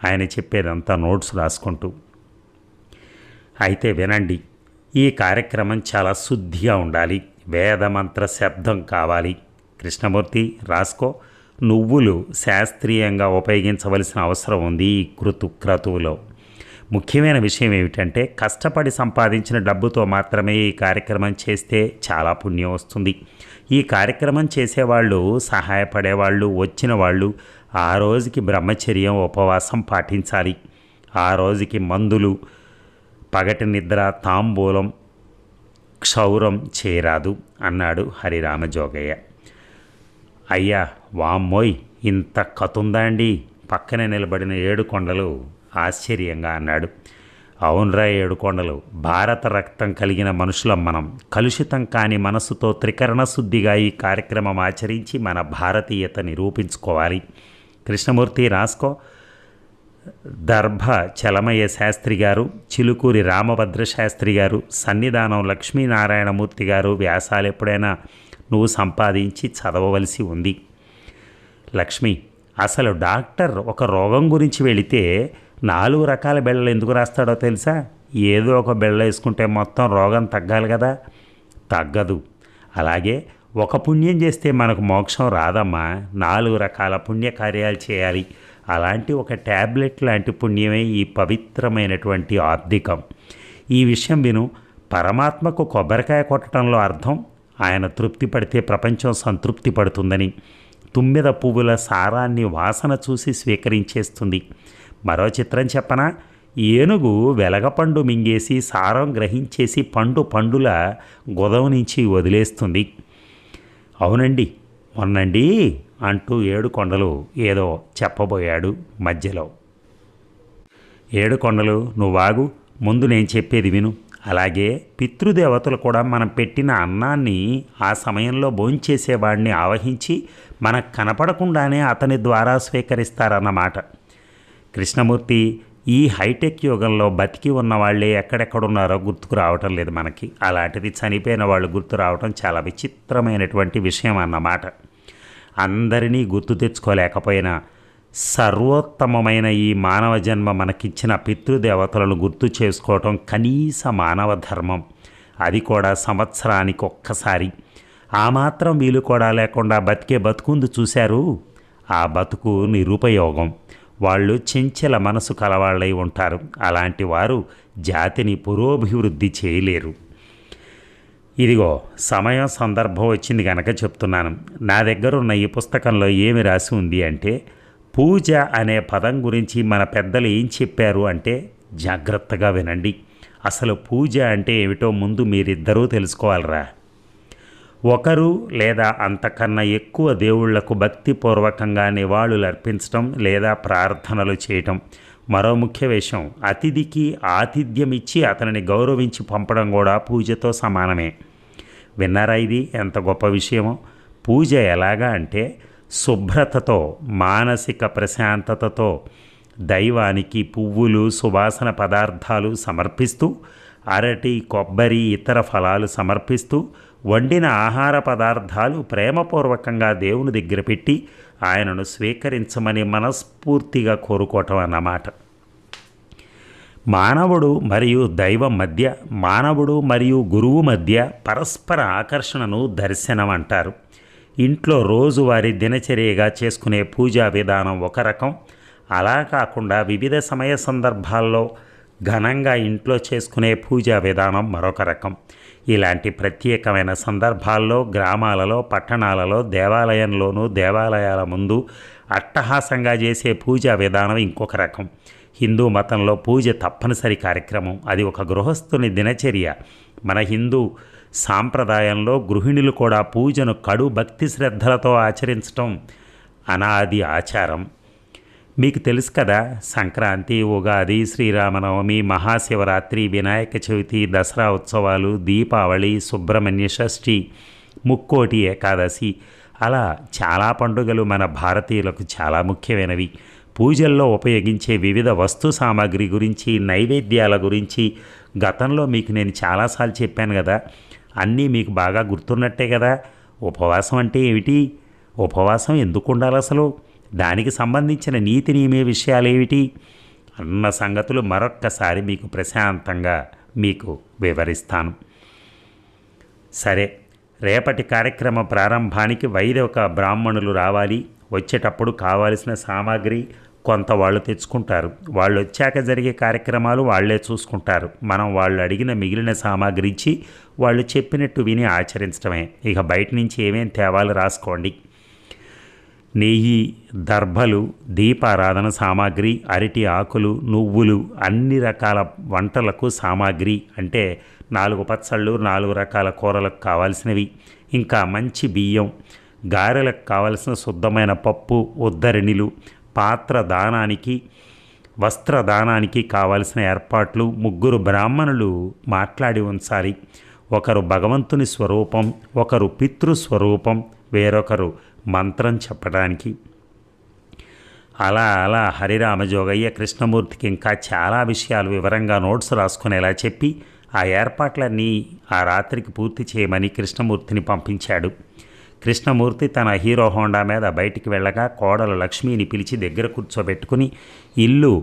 ఆయన చెప్పేదంతా నోట్స్ రాసుకుంటూ. అయితే వినండి, ఈ కార్యక్రమం చాలా శుద్ధిగా ఉండాలి, వేదమంత్ర శబ్దం కావాలి. కృష్ణమూర్తి, రాసుకో. నువ్వులు శాస్త్రీయంగా ఉపయోగించవలసిన అవసరం ఉంది ఈ క్రతువులో. ముఖ్యమైన విషయం ఏమిటంటే కష్టపడి సంపాదించిన డబ్బుతో మాత్రమే ఈ కార్యక్రమం చేస్తే చాలా పుణ్యం వస్తుంది. ఈ కార్యక్రమం చేసేవాళ్ళు, సహాయపడేవాళ్ళు, వచ్చిన వాళ్ళు ఆ రోజుకి బ్రహ్మచర్యం, ఉపవాసం పాటించాలి. ఆ రోజుకి మందులు, పగటి నిద్ర, తాంబూలం, క్షౌరం చేయరాదు అన్నాడు హరిరామజోగయ్య. అయ్యా వామ్మోయ్, ఇంత కతుందా అండి? పక్కనే నిలబడిన ఏడుకొండలు ఆశ్చర్యంగా అన్నాడు. అవునరా ఏడుకొండలు, భారత రక్తం కలిగిన మనుషులం మనం. కలుషితం కాని మనసుతో త్రికరణ శుద్ధిగా ఈ కార్యక్రమం ఆచరించి మన భారతీయత నిరూపించుకోవాలి. కృష్ణమూర్తి రాసుకో. దర్భ చలమయ్య శాస్త్రి గారు, చిలుకూరి రామభద్ర శాస్త్రి గారు, సన్నిధానం లక్ష్మీనారాయణమూర్తి గారు వ్యాసాలు ఎప్పుడైనా నువ్వు సంపాదించి చదవవలసి ఉంది. లక్ష్మి, అసలు డాక్టర్ ఒక రోగం గురించి వెళితే 4 రకాల బెళ్ళలు ఎందుకు రాస్తాడో తెలుసా? ఏదో ఒక బెళ్ళ వేసుకుంటే మొత్తం రోగం తగ్గాలి కదా. తగ్గదు. అలాగే ఒక పుణ్యం చేస్తే మనకు మోక్షం రాదమ్మా. 4 రకాల పుణ్యకార్యాలు చేయాలి. అలాంటి ఒక ట్యాబ్లెట్ లాంటి పుణ్యమే ఈ పవిత్రమైనటువంటి ఆబ్దికం. ఈ విషయం విను. పరమాత్మకు కొబ్బరికాయ కొట్టడంలో అర్థం ఆయన తృప్తి పడితే ప్రపంచం సంతృప్తి పడుతుందని. తుమ్మెద పువ్వుల సారాన్ని వాసన చూసి స్వీకరించేస్తుంది. మరో చిత్రం చెప్పనా? ఏనుగు వెలగపండు మింగేసి సారం గ్రహించేసి పండుల గొదవ నుంచి వదిలేస్తుంది. అవునండి, మొన్నండి అంటూ ఏడుకొండలు ఏదో చెప్పబోయాడు. మధ్యలో ఏడుకొండలు, నువ్వాగు, ముందు నేను చెప్పేది విను. అలాగే పితృదేవతలు కూడా మనం పెట్టిన అన్నాన్ని ఆ సమయంలో భోంచేసేవాడిని ఆవహించి మనకు కనపడకుండానే అతని ద్వారా స్వీకరిస్తారన్నమాట. కృష్ణమూర్తి, ఈ హైటెక్ యుగంలో బతికి ఉన్న వాళ్ళే ఎక్కడెక్కడున్నారో గుర్తుకు రావటం లేదు మనకి. అలాంటిది చనిపోయిన వాళ్ళు గుర్తు రావటం చాలా విచిత్రమైనటువంటి విషయం అన్నమాట. అందరినీ గుర్తు తెచ్చుకోలేకపోయినా సర్వోత్తమమైన ఈ మానవ జన్మ మనకిచ్చిన పితృదేవతలను గుర్తు చేసుకోవటం కనీస మానవ ధర్మం. అది కూడా సంవత్సరానికి ఒక్కసారి. ఆ మాత్రం వీలు కూడా లేకుండా బతికే బతుకుంది చూశారు, ఆ బతుకు నిరుపయోగం. వాళ్ళు చెంచల మనసు కలవాళ్ళై ఉంటారు. అలాంటి వారు జాతిని పురోభివృద్ధి చేయలేరు. ఇదిగో సమయం సందర్భం వచ్చింది కనుక చెప్తున్నాను. నా దగ్గర ఉన్న ఈ పుస్తకంలో ఏమి రాసి ఉంది అంటే, పూజ అనే పదం గురించి మన పెద్దలు ఏం చెప్పారు అంటే, జాగ్రత్తగా వినండి. అసలు పూజ అంటే ఏమిటో ముందు మీరిద్దరూ తెలుసుకోవాలరా. ఒకరు లేదా అంతకన్నా ఎక్కువ దేవుళ్లకు భక్తిపూర్వకంగా నివాళులు అర్పించటం లేదా ప్రార్థనలు చేయటం. మరో ముఖ్య విషయం, అతిథికి ఆతిథ్యం ఇచ్చి అతనిని గౌరవించి పంపడం కూడా పూజతో సమానమే. విన్నారా ఇది ఎంత గొప్ప విషయమో? పూజ ఎలాగా అంటే శుభ్రతతో, మానసిక ప్రశాంతతతో దైవానికి పువ్వులు, సువాసన పదార్థాలు సమర్పిస్తూ, అరటి, కొబ్బరి, ఇతర ఫలాలు సమర్పిస్తూ, వండిన ఆహార పదార్థాలు ప్రేమపూర్వకంగా దేవుని దగ్గర పెట్టి ఆయనను స్వీకరించమని మనస్ఫూర్తిగా కోరుకోవటం అన్నమాట. మానవుడు మరియు దైవం మధ్య, మానవుడు మరియు గురువు మధ్య పరస్పర ఆకర్షణను దర్శనం అంటారు. ఇంట్లో రోజువారీ దినచర్యగా చేసుకునే పూజా విధానం ఒక రకం. అలా కాకుండా వివిధ సమయ సందర్భాల్లో ఘనంగా ఇంట్లో చేసుకునే పూజా విధానం మరొక రకం. ఇలాంటి ప్రత్యేకమైన సందర్భాల్లో గ్రామాలలో, పట్టణాలలో, దేవాలయంలోనూ దేవాలయాల ముందు అట్టహాసంగా చేసే పూజా విధానం ఇంకొక రకం. హిందూ మతంలో పూజ తప్పనిసరి కార్యక్రమం. అది ఒక గృహస్థుని దినచర్య. మన హిందూ సాంప్రదాయంలో గృహిణులు కూడా పూజను కడు భక్తి శ్రద్ధలతో ఆచరించటం అనాది ఆచారం. మీకు తెలుసు కదా, సంక్రాంతి, ఉగాది, శ్రీరామనవమి, మహాశివరాత్రి, వినాయక చవితి, దసరా ఉత్సవాలు, దీపావళి, సుబ్రహ్మణ్య షష్ఠి, ముక్కోటి ఏకాదశి, అలా చాలా పండుగలు మన భారతీయులకు చాలా ముఖ్యమైనవి. పూజల్లో ఉపయోగించే వివిధ వస్తు సామాగ్రి గురించి, నైవేద్యాల గురించి గతంలో మీకు నేను చాలాసార్లు చెప్పాను కదా. అన్నీ మీకు బాగా గుర్తున్నట్టే కదా. ఉపవాసం అంటే ఏమిటి? ఉపవాసం ఎందుకు ఉండాలి అసలు? దానికి సంబంధించిన నీతి నియమే విషయాలు ఏమిటి అన్న సంగతులు మరొక్కసారి మీకు ప్రశాంతంగా మీకు వివరిస్తాను. సరే, రేపటి కార్యక్రమ ప్రారంభానికి వైదిక బ్రాహ్మణులు రావాలి. వచ్చేటప్పుడు కావాల్సిన సామాగ్రి కొంత వాళ్ళు తెచ్చుకుంటారు. వాళ్ళు వచ్చాక జరిగే కార్యక్రమాలు వాళ్లే చూసుకుంటారు. మనం వాళ్ళు అడిగిన మిగిలిన సామాగ్రి ఇచ్చి వాళ్ళు చెప్పినట్టు విని ఆచరించడమే. ఇక బయట నుంచి ఏమేం తేవాలో రాసుకోండి. నెయ్యి, దర్భలు, దీపారాధన సామాగ్రి, అరటి ఆకులు, నువ్వులు, అన్ని రకాల వంటలకు సామాగ్రి అంటే 4 పచ్చళ్ళు, 4 రకాల కూరలకు కావాల్సినవి, ఇంకా మంచి బియ్యం, గారెలకు కావలసిన శుద్ధమైన పప్పు, ఉద్దరణిలు, పాత్ర దానానికి, వస్త్రదానానికి కావలసిన ఏర్పాట్లు. 3 బ్రాహ్మణులు మాట్లాడి ఉంచాలి. ఒకరు భగవంతుని స్వరూపం, ఒకరు పితృస్వరూపం, వేరొకరు మంత్రం చెప్పడానికి. అలా అలా హరిరామజోగయ్య కృష్ణమూర్తికి ఇంకా చాలా విషయాలు వివరంగా నోట్స్ రాసుకునేలా చెప్పి ఆ ఏర్పాట్లన్నీ ఆ రాత్రికి పూర్తి చేయమని కృష్ణమూర్తిని పంపించాడు. కృష్ణమూర్తి తన హీరో హోండా మీద బయటికి వెళ్ళగా కోడలు లక్ష్మిని పిలిచి దగ్గర కూర్చోబెట్టుకుని ఇల్లు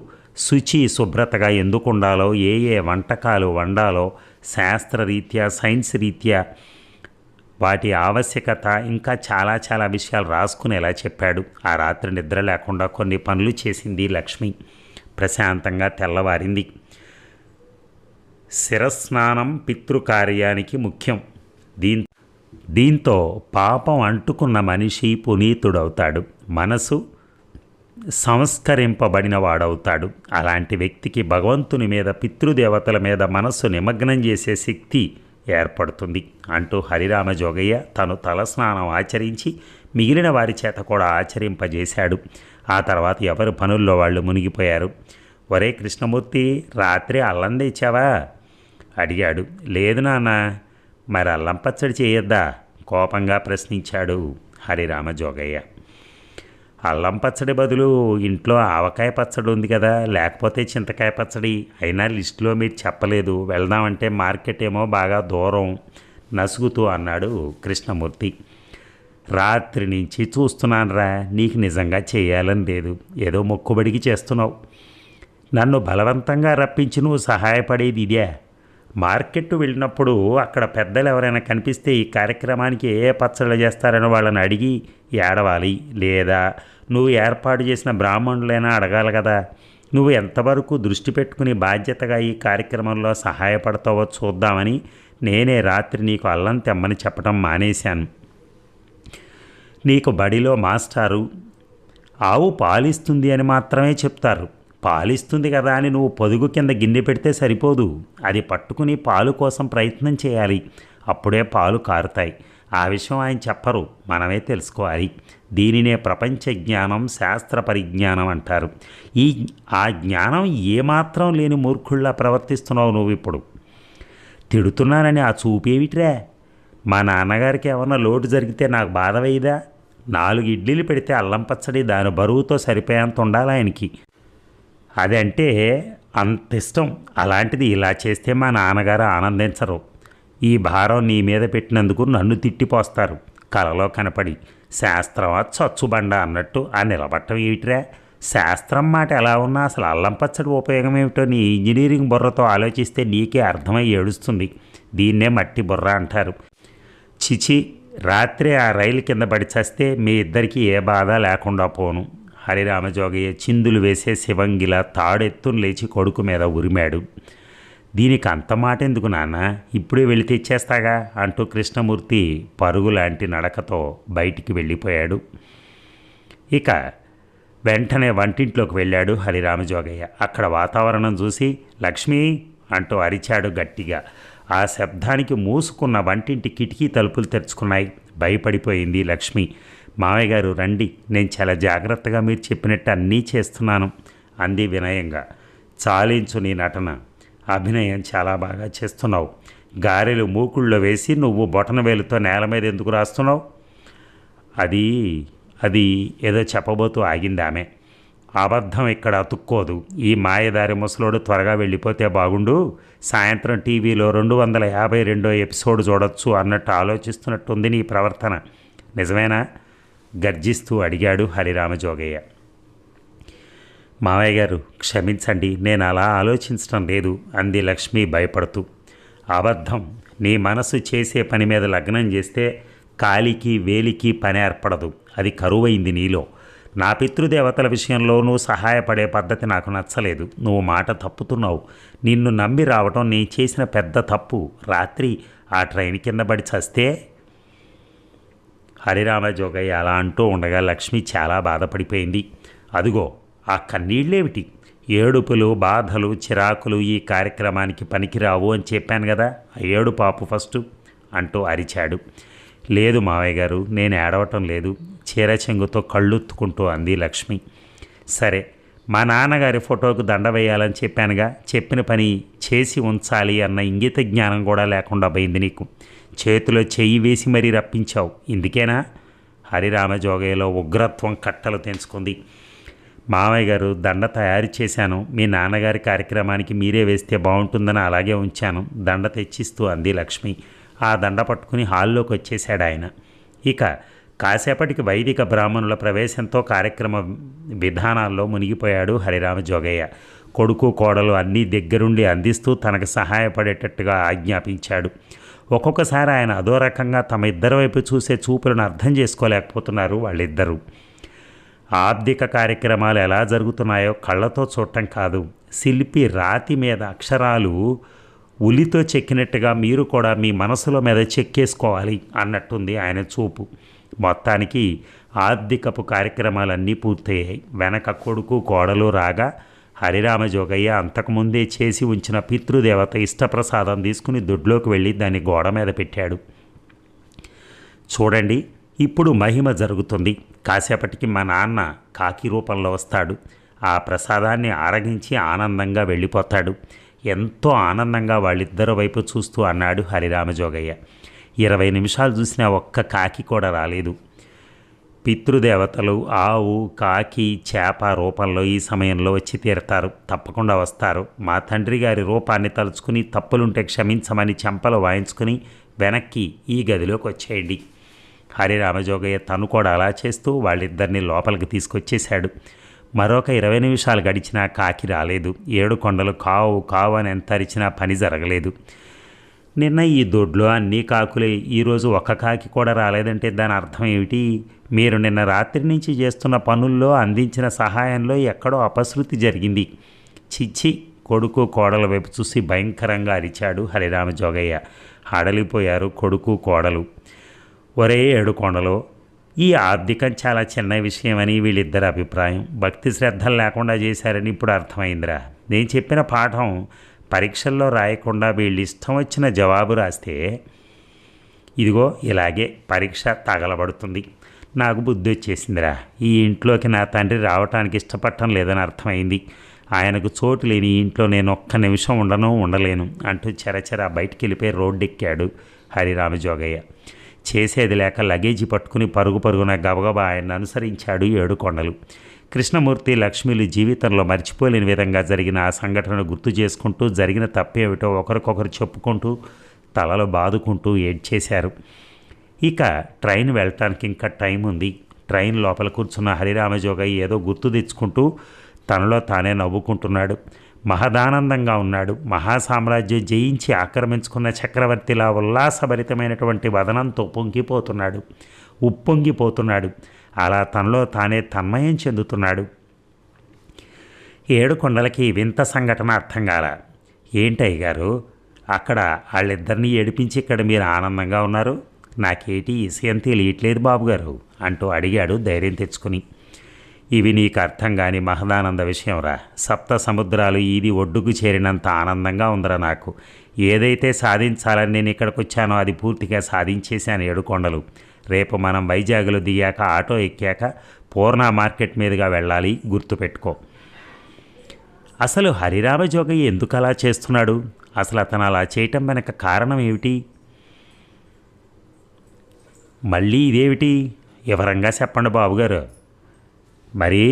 శుచి శుభ్రతగా ఎందుకు ఉండాలో, ఏ ఏ వంటకాలు వండాలో శాస్త్రరీత్యా సైన్స్ రీత్యా వాటి ఆవశ్యకత ఇంకా చాలా చాలా విషయాలు రాసుకునేలా చెప్పాడు. ఆ రాత్రి నిద్ర లేకుండా కొన్ని పనులు చేసింది లక్ష్మి. ప్రశాంతంగా తెల్లవారింది. శిరస్నానం పితృకార్యానికి ముఖ్యం. దీంతో పాపం అంటుకున్న మనిషి పునీతుడవుతాడు, మనసు సంస్కరింపబడిన వాడవుతాడు. అలాంటి వ్యక్తికి భగవంతుని మీద, పితృదేవతల మీద మనస్సు నిమగ్నం చేసే శక్తి ఏర్పడుతుంది అంటూ హరిరామజోగయ్య తను తలస్నానం ఆచరించి మిగిలిన వారి చేత కూడా ఆచరింపజేశాడు. ఆ తర్వాత ఎవరి పనుల్లో వాళ్ళు మునిగిపోయారు. ఒరే కృష్ణమూర్తి, రాత్రి అల్లం తెచ్చావా అడిగాడు. లేదు నాన్న. మరి అల్లం పచ్చడి చేయొద్దా కోపంగా ప్రశ్నించాడు హరిరామజోగయ్య. అల్లం పచ్చడి బదులు ఇంట్లో ఆవకాయ పచ్చడి ఉంది కదా, లేకపోతే చింతకాయ పచ్చడి. అయినా లిస్టులో మీరు చెప్పలేదు. వెళ్దామంటే మార్కెట్ ఏమో బాగా దూరం నసుగుతూ అన్నాడు కృష్ణమూర్తి. రాత్రి నుంచి చూస్తున్నానురా, నీకు నిజంగా చేయాలని లేదు, ఏదో మొక్కుబడికి చేస్తున్నావు. నన్ను బలవంతంగా రప్పించి నువ్వు సహాయపడేది ఇదే. మార్కెట్ వెళ్ళినప్పుడు అక్కడ పెద్దలు ఎవరైనా కనిపిస్తే ఈ కార్యక్రమానికి ఏ పచ్చళ్ళు చేస్తారని వాళ్ళని అడిగి ఏడవాలి, లేదా నువ్వు ఏర్పాటు చేసిన బ్రాహ్మణులైనా అడగాలి కదా. నువ్వు ఎంతవరకు దృష్టి పెట్టుకుని బాధ్యతగా ఈ కార్యక్రమంలో సహాయపడతావో చూద్దామని నేనే రాత్రి నీకు అల్లం తెమ్మని చెప్పడం మానేశాను. నీకు బడిలో మాస్టారు ఆవు పాలిస్తుంది అని మాత్రమే చెప్తారు. పాలిస్తుంది కదా అని నువ్వు పొదుగు కింద గిన్నె పెడితే సరిపోదు. అది పట్టుకుని పాలు కోసం ప్రయత్నం చేయాలి. అప్పుడే పాలు కారుతాయి. ఆ విషయం ఆయన చెప్పరు, మనమే తెలుసుకోవాలి. దీనినే ప్రపంచ జ్ఞానం, శాస్త్ర పరిజ్ఞానం అంటారు. ఆ జ్ఞానం ఏమాత్రం లేని మూర్ఖుల్లా ప్రవర్తిస్తున్నావు నువ్వు ఇప్పుడు. తిడుతున్నానని ఆ చూపేమిట్రా? మా నాన్నగారికి ఏమన్నా లోటు జరిగితే నాకు బాధ వేయదా? 4 ఇడ్లీలు పెడితే అల్లం పచ్చడి దాని బరువుతో సరిపోయేంత ఉండాలి ఆయనకి. అదంటే అంత ఇష్టం. అలాంటిది ఇలా చేస్తే మా నాన్నగారు ఆనందించరు. ఈ భారం నీ మీద పెట్టినందుకు నన్ను తిట్టిపోస్తారు. కలలో కనపడి శాస్త్రమా చచ్చుబండ అన్నట్టు ఆ నిలబట్టం ఏమిట్రా? శాస్త్రం మాట ఎలా ఉన్నా అసలు అల్లం పచ్చడి ఉపయోగం ఏమిటో నీ ఇంజనీరింగ్ బుర్రతో ఆలోచిస్తే నీకే అర్థమై ఏడుస్తుంది. దీన్నే మట్టి బుర్ర అంటారు. చిచి, రాత్రి ఆ రైలు కింద పడి చేస్తే మీ ఇద్దరికీ ఏ బాధ లేకుండా పోను. హరిరామజోగయ్య చిందులు వేసే శివంగిలా తాడెత్తును లేచి కొడుకు మీద ఉరిమాడు. దీనికి అంత మాట ఎందుకు నాన్న, ఇప్పుడే వెళ్ళి తెచ్చేస్తాగా అంటూ కృష్ణమూర్తి పరుగులాంటి నడకతో బయటికి వెళ్ళిపోయాడు. ఇక వెంటనే వంటింట్లోకి వెళ్ళాడు హరిరామజోగయ్య. అక్కడ వాతావరణం చూసి లక్ష్మి అంటూ అరిచాడు గట్టిగా. ఆ శబ్దానికి మూసుకున్న వంటింటి కిటికీ తలుపులు తెరుచుకున్నాయి. భయపడిపోయింది లక్ష్మి. మావయ్య గారు రండి, నేను చాలా జాగ్రత్తగా మీరు చెప్పినట్టు అన్నీ చేస్తున్నాను అంది వినయంగా. చాలించు నీ నటన, అభినయం చాలా బాగా చేస్తున్నావు. గారెలు మూకుళ్ళో వేసి నువ్వు బొటనవేలుతో నేల మీద ఎందుకు రాస్తున్నావు? అది ఏదో చెప్పబోతూ ఆగింది ఆమె. అబద్ధం ఇక్కడ అతుక్కోదు. ఈ మాయదారి ముసలోడు త్వరగా వెళ్ళిపోతే బాగుండు. సాయంత్రం టీవీలో 252వ ఎపిసోడ్ చూడొచ్చు అన్నట్టు ఆలోచిస్తున్నట్టుంది నీ ప్రవర్తన. నిజమేనా? గర్జిస్తూ అడిగాడు హరిరామజోగయ్య. మావయ్య గారు క్షమించండి, నేను అలా ఆలోచించడం లేదు అంది లక్ష్మి భయపడుతూ. అబద్ధం. నీ మనసు చేసే పని మీద లగ్నం చేస్తే కాలికి వేలికి పని ఏర్పడదు. అది కరువైంది నీలో. నా పితృదేవతల విషయంలో నువ్వు సహాయపడే పద్ధతి నాకు నచ్చలేదు. నువ్వు మాట తప్పుతున్నావు. నిన్ను నమ్మి రావటం నేను చేసిన పెద్ద తప్పు. రాత్రి ఆ ట్రైన్ కింద పడి చస్తే. హరిరామ జోగయ్య అలా అంటూ ఉండగా లక్ష్మి చాలా బాధపడిపోయింది. అదిగో ఆ కన్నీళ్ళేమిటి? ఏడుపులు, బాధలు, చిరాకులు ఈ కార్యక్రమానికి పనికిరావు అని చెప్పాను కదా, ఏడు పాపు ఫస్టు అంటూ అరిచాడు. లేదు మావయ్య గారు, నేను ఏడవటం లేదు, చీర చెంగుతో కళ్ళుత్తుకుంటూ అంది లక్ష్మి. సరే, మా నాన్నగారి ఫోటోకు దండ వేయాలని చెప్పానుగా, చెప్పిన పని చేసి ఉంచాలి అన్న ఇంగిత జ్ఞానం కూడా లేకుండా పోయింది నీకు. చేతిలో చెయ్యి వేసి మరీ రప్పించావు. ఇందుకేనా? హరిరామ జోగయ్యలో ఉగ్రత్వం కట్టలు తెంచుకుంది. మామయ్య గారు, దండ తయారు చేశాను. మీ నాన్నగారి కార్యక్రమానికి మీరే వేస్తే బాగుంటుందని అలాగే ఉంచాను. దండ తెచ్చిస్తూ అంది లక్ష్మి. ఆ దండ పట్టుకుని హాల్లోకి వచ్చేశాడు ఆయన. ఇక కాసేపటికి వైదిక బ్రాహ్మణుల ప్రవేశంతో కార్యక్రమ విధానాల్లో మునిగిపోయాడు హరిరామ జోగయ్య. కొడుకు కోడలు అన్నీ దగ్గరుండి అందిస్తూ తనకు సహాయపడేటట్టుగా ఆజ్ఞాపించాడు. ఒక్కొక్కసారి ఆయన అదో రకంగా తమ ఇద్దరి వైపు చూసే చూపులను అర్థం చేసుకోలేకపోతున్నారు వాళ్ళిద్దరూ. ఆర్థిక కార్యక్రమాలు ఎలా జరుగుతున్నాయో కళ్ళతో చూడటం కాదు, శిల్పి రాతి మీద అక్షరాలు ఉలితో చెక్కినట్టుగా మీరు కూడా మీ మనసులో మీద చెక్కేసుకోవాలి అన్నట్టుంది ఆయన చూపు. మొత్తానికి ఆర్థికపు కార్యక్రమాలన్నీ పూర్తయ్యాయి. వెనక కొడుకు కోడలు రాగా హరిరామ జోగయ్య అంతకుముందే చేసి ఉంచిన పితృదేవత ఇష్టప్రసాదం తీసుకుని దొడ్లోకి వెళ్ళి దాన్ని గోడ మీద పెట్టాడు. చూడండి, ఇప్పుడు మహిమ జరుగుతుంది. కాసేపటికి మా నాన్న కాకి రూపంలో వస్తాడు. ఆ ప్రసాదాన్ని ఆరగించి ఆనందంగా వెళ్ళిపోతాడు. ఎంతో ఆనందంగా వాళ్ళిద్దరి వైపు చూస్తూ అన్నాడు హరిరామ జోగయ్య. 20 నిమిషాలు చూసినా ఒక్క కాకి కూడా రాలేదు. పితృదేవతలు ఆవు, కాకి, చేప రూపంలో ఈ సమయంలో వచ్చి తీరతారు. తప్పకుండా వస్తారు. మా తండ్రి గారి రూపాన్ని తలుచుకుని తప్పులుంటే క్షమించమని చెంపలు వాయించుకుని వెనక్కి ఈ గదిలోకి వచ్చేయండి. హరిరామజోగయ్య తను కూడా అలా చేస్తూ వాళ్ళిద్దరినీ లోపలికి తీసుకొచ్చేశాడు. మరొక 20 నిమిషాలు గడిచినా కాకి రాలేదు. 7 కొండలు కావు కావు అని ఎంత అరిచినా పని జరగలేదు. నిన్న ఈ దొడ్లో అన్నీ కాకులే, ఈరోజు ఒక్క కాకి కూడా రాలేదంటే దాని అర్థం ఏమిటి? మీరు నిన్న రాత్రి నుంచి చేస్తున్న పనుల్లో అందించిన సహాయంలో ఎక్కడో అపశృతి జరిగింది. చిచ్చి! కొడుకు కోడల వైపు చూసి భయంకరంగా అరిచాడు హరిరామ జోగయ్య. హడలిపోయారు కొడుకు కోడలు. ఒరే 7 కొండలు, ఈ ఆర్థికం చాలా చిన్న విషయమని వీళ్ళిద్దరి అభిప్రాయం. భక్తి శ్రద్ధలు లేకుండా చేశారని ఇప్పుడు అర్థమైందిరా. నేను చెప్పిన పాఠం పరీక్షల్లో రాయకుండా వీళ్ళు ఇష్టం వచ్చిన జవాబు రాస్తే ఇదిగో ఇలాగే పరీక్ష తగలబడుతుంది. నాకు బుద్ధి వచ్చేసిందిరా. ఈ ఇంట్లోకి నా తండ్రి రావటానికి ఇష్టపడటం లేదని అర్థమైంది. ఆయనకు చోటు లేని ఇంట్లో నేను ఒక్క నిమిషం ఉండలేను అంటూ చెరచెర బయటికి వెళ్ళిపోయి రోడ్డెక్కాడు హరిరామ జోగయ్య. చేసేది లేక లగేజీ పట్టుకుని పరుగు పరుగున గబగబా ఆయన అనుసరించాడు 7 కొండలు. కృష్ణమూర్తి, లక్ష్మిలు జీవితంలో మర్చిపోలేని విధంగా జరిగిన ఆ సంఘటనను గుర్తు చేసుకుంటూ జరిగిన తప్పేమిటో ఒకరికొకరు చెప్పుకుంటూ తలలు బాదుకుంటూ ఏడ్చేశారు. ఇక ట్రైన్ వెళ్ళటానికి ఇంకా టైం ఉంది. ట్రైన్ లోపల కూర్చున్న హరిరామజోగయ్య ఏదో గుర్తు తెచ్చుకుంటూ తనలో తానే నవ్వుకుంటున్నాడు. మహదానందంగా ఉన్నాడు. మహాసామ్రాజ్యం జయించి ఆక్రమించుకున్న చక్రవర్తిలా ఉల్లాసభరితమైనటువంటి వదనంతో ఉప్పొంగిపోతున్నాడు. అలా తనలో తానే తన్మయం చెందుతున్నాడు. 7 కొండలకి వింత సంఘటన అర్థం కాల. ఏంటయ్య గారు, అక్కడ వాళ్ళిద్దరినీ ఏడిపించి ఇక్కడ మీరు ఆనందంగా ఉన్నారు? నాకేటి విషయం తెలియట్లేదు బాబుగారు అంటూ అడిగాడు ధైర్యం తెచ్చుకుని. ఇవి నీకు అర్థం కాని మహదానంద విషయంరా. 7 సముద్రాలు ఈది ఒడ్డుకు చేరినంత ఆనందంగా ఉందిరా నాకు. ఏదైతే సాధించాలని నేను ఇక్కడికి వచ్చానో అది పూర్తిగా సాధించేశాను 7 కొండలు. రేపు మనం వైజాగ్లో దిగాక ఆటో ఎక్కాక పూర్ణ మార్కెట్ మీదుగా వెళ్ళాలి, గుర్తుపెట్టుకో. అసలు హరిరామ జోగయ్య ఎందుకు అలా చేస్తున్నాడు? అసలు అతను అలా చేయటం వెనక కారణం ఏమిటి? మళ్ళీ ఇదేమిటి? వివరంగా చెప్పండి బాబుగారు. మరి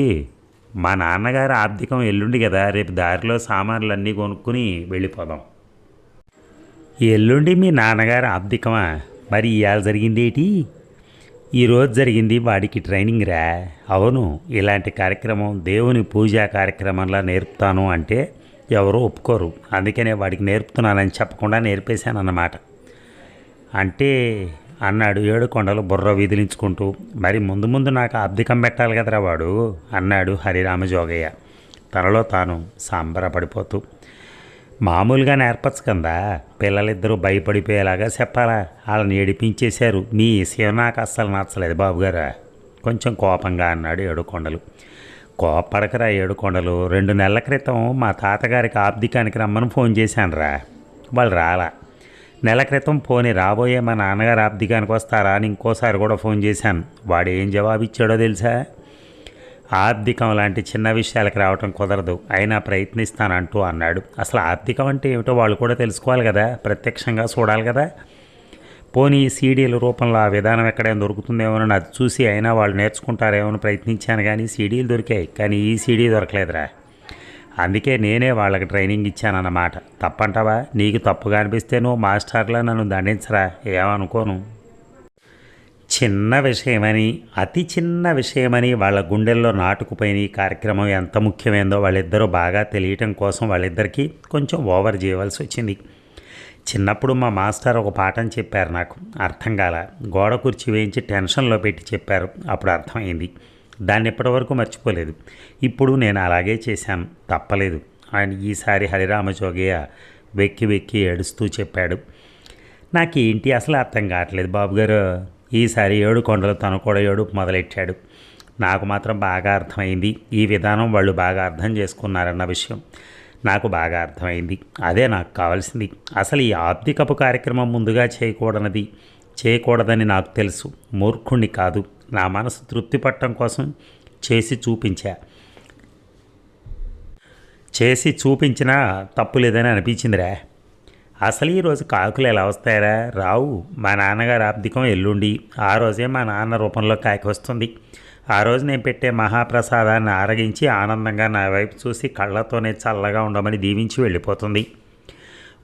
మా నాన్నగారు ఆర్థికం ఎల్లుండి కదా, రేపు దారిలో సామాన్లన్నీ కొనుక్కుని వెళ్ళిపోదాం. ఎల్లుండి మీ నాన్నగారు ఆర్థికమా? మరి ఇవాళ జరిగిందేటి? ఈరోజు జరిగింది వాడికి ట్రైనింగ్ రా. అవును, ఇలాంటి కార్యక్రమం దేవుని పూజా కార్యక్రమంలా నేర్పుతాను అంటే ఎవరో ఒప్పుకోరు. అందుకనే వాడికి నేర్పుతున్నానని చెప్పకుండా నేర్పేశానన్నమాట. అంటే అన్నాడు ఏడుకొండలు బుర్ర విదిలించుకుంటూ. మరి ముందు ముందు నాకు అబ్దికం పెట్టాలి కదరా వాడు అన్నాడు హరిరామజోగయ్య తనలో తాను సంబరపడిపోతూ. మామూలుగా నేర్పచ్చు కదా, పిల్లలిద్దరూ భయపడిపోయేలాగా చెప్పాలా? వాళ్ళని ఏడిపించేశారు. మీ విషయం నాకు అస్సలు నచ్చలేదు బాబుగారా కొంచెం కోపంగా అన్నాడు ఏడుకొండలు. కోపడకరా ఏడుకొండలు, 2 నెలల క్రితం మా తాతగారికి ఆబ్దికానికి రమ్మని ఫోన్ చేశానురా, వాళ్ళు రాలా. నెల క్రితం పోని రాబోయే మా నాన్నగారు ఆబ్దికానికి వస్తారా అని ఇంకోసారి కూడా ఫోన్ చేశాను. వాడు ఏం జవాబు ఇచ్చాడో తెలుసా? ఆర్థికం లాంటి చిన్న విషయాలకు రావటం కుదరదు, అయినా ప్రయత్నిస్తానంటూ అన్నాడు. అసలు ఆర్థికం అంటే ఏమిటో వాళ్ళు కూడా తెలుసుకోవాలి కదా, ప్రత్యక్షంగా చూడాలి కదా. పోనీ సీడీల రూపంలో ఆ విధానం ఎక్కడైనా దొరుకుతుందేమోనని అది చూసి అయినా వాళ్ళు నేర్చుకుంటారేమో ప్రయత్నించాను, కానీ సీడీలు దొరికాయి, కానీ ఈ సీడీ దొరకలేదురా. అందుకే నేనే వాళ్ళకి ట్రైనింగ్ ఇచ్చానన్నమాట. తప్పంటావా? నీకు తప్పుగా అనిపిస్తే నువ్వు మాస్టర్లా నన్ను దండించరా, ఏమనుకోను. చిన్న విషయమని, అతి చిన్న విషయమని వాళ్ళ గుండెల్లో నాటుకుపోయిన ఈ కార్యక్రమం ఎంత ముఖ్యమైందో వాళ్ళిద్దరూ బాగా తెలియటం కోసం వాళ్ళిద్దరికీ కొంచెం ఓవర్ చేయవలసి వచ్చింది. చిన్నప్పుడు మా మాస్టర్ ఒక పాఠం చెప్పారు, నాకు అర్థం కాల. గోడ కుర్చీ వేయించి టెన్షన్లో పెట్టి చెప్పారు, అప్పుడు అర్థమైంది. దాన్ని ఇప్పటివరకు మర్చిపోలేదు. ఇప్పుడు నేను అలాగే చేశాను, తప్పలేదు. ఆయన ఈసారి హరిరామజోగయ్య వెక్కి వెక్కి ఏడుస్తూ చెప్పాడు. నాకేంటి అసలు అర్థం కావట్లేదు బాబుగారు. ఈసారి ఏడుకొండలు తను కూడా ఏడుపు మొదలెట్టాడు. నాకు మాత్రం బాగా అర్థమైంది, ఈ విధానం వాళ్ళు బాగా అర్థం చేసుకున్నారన్న విషయం నాకు బాగా అర్థమైంది. అదే నాకు కావాల్సింది. అసలు ఈ ఆబ్దికపు కార్యక్రమం ముందుగా చేయకూడదని నాకు తెలుసు. మూర్ఖుణ్ణి కాదు, నా మనసు తృప్తి పట్టడం కోసం చేసి చూపించినా తప్పు లేదని అనిపించిందిరా. అసలు ఈరోజు కాకులు ఎలా వస్తాయరా? రావు. మా నాన్నగారు ఆబ్దికం ఎల్లుండి, ఆ రోజే మా నాన్న రూపంలో కాకి వస్తుంది. ఆ రోజు నేను పెట్టే మహాప్రసాదాన్ని ఆరగించి ఆనందంగా నా వైపు చూసి కళ్ళతోనే చల్లగా ఉండమని దీవించి వెళ్ళిపోతుంది.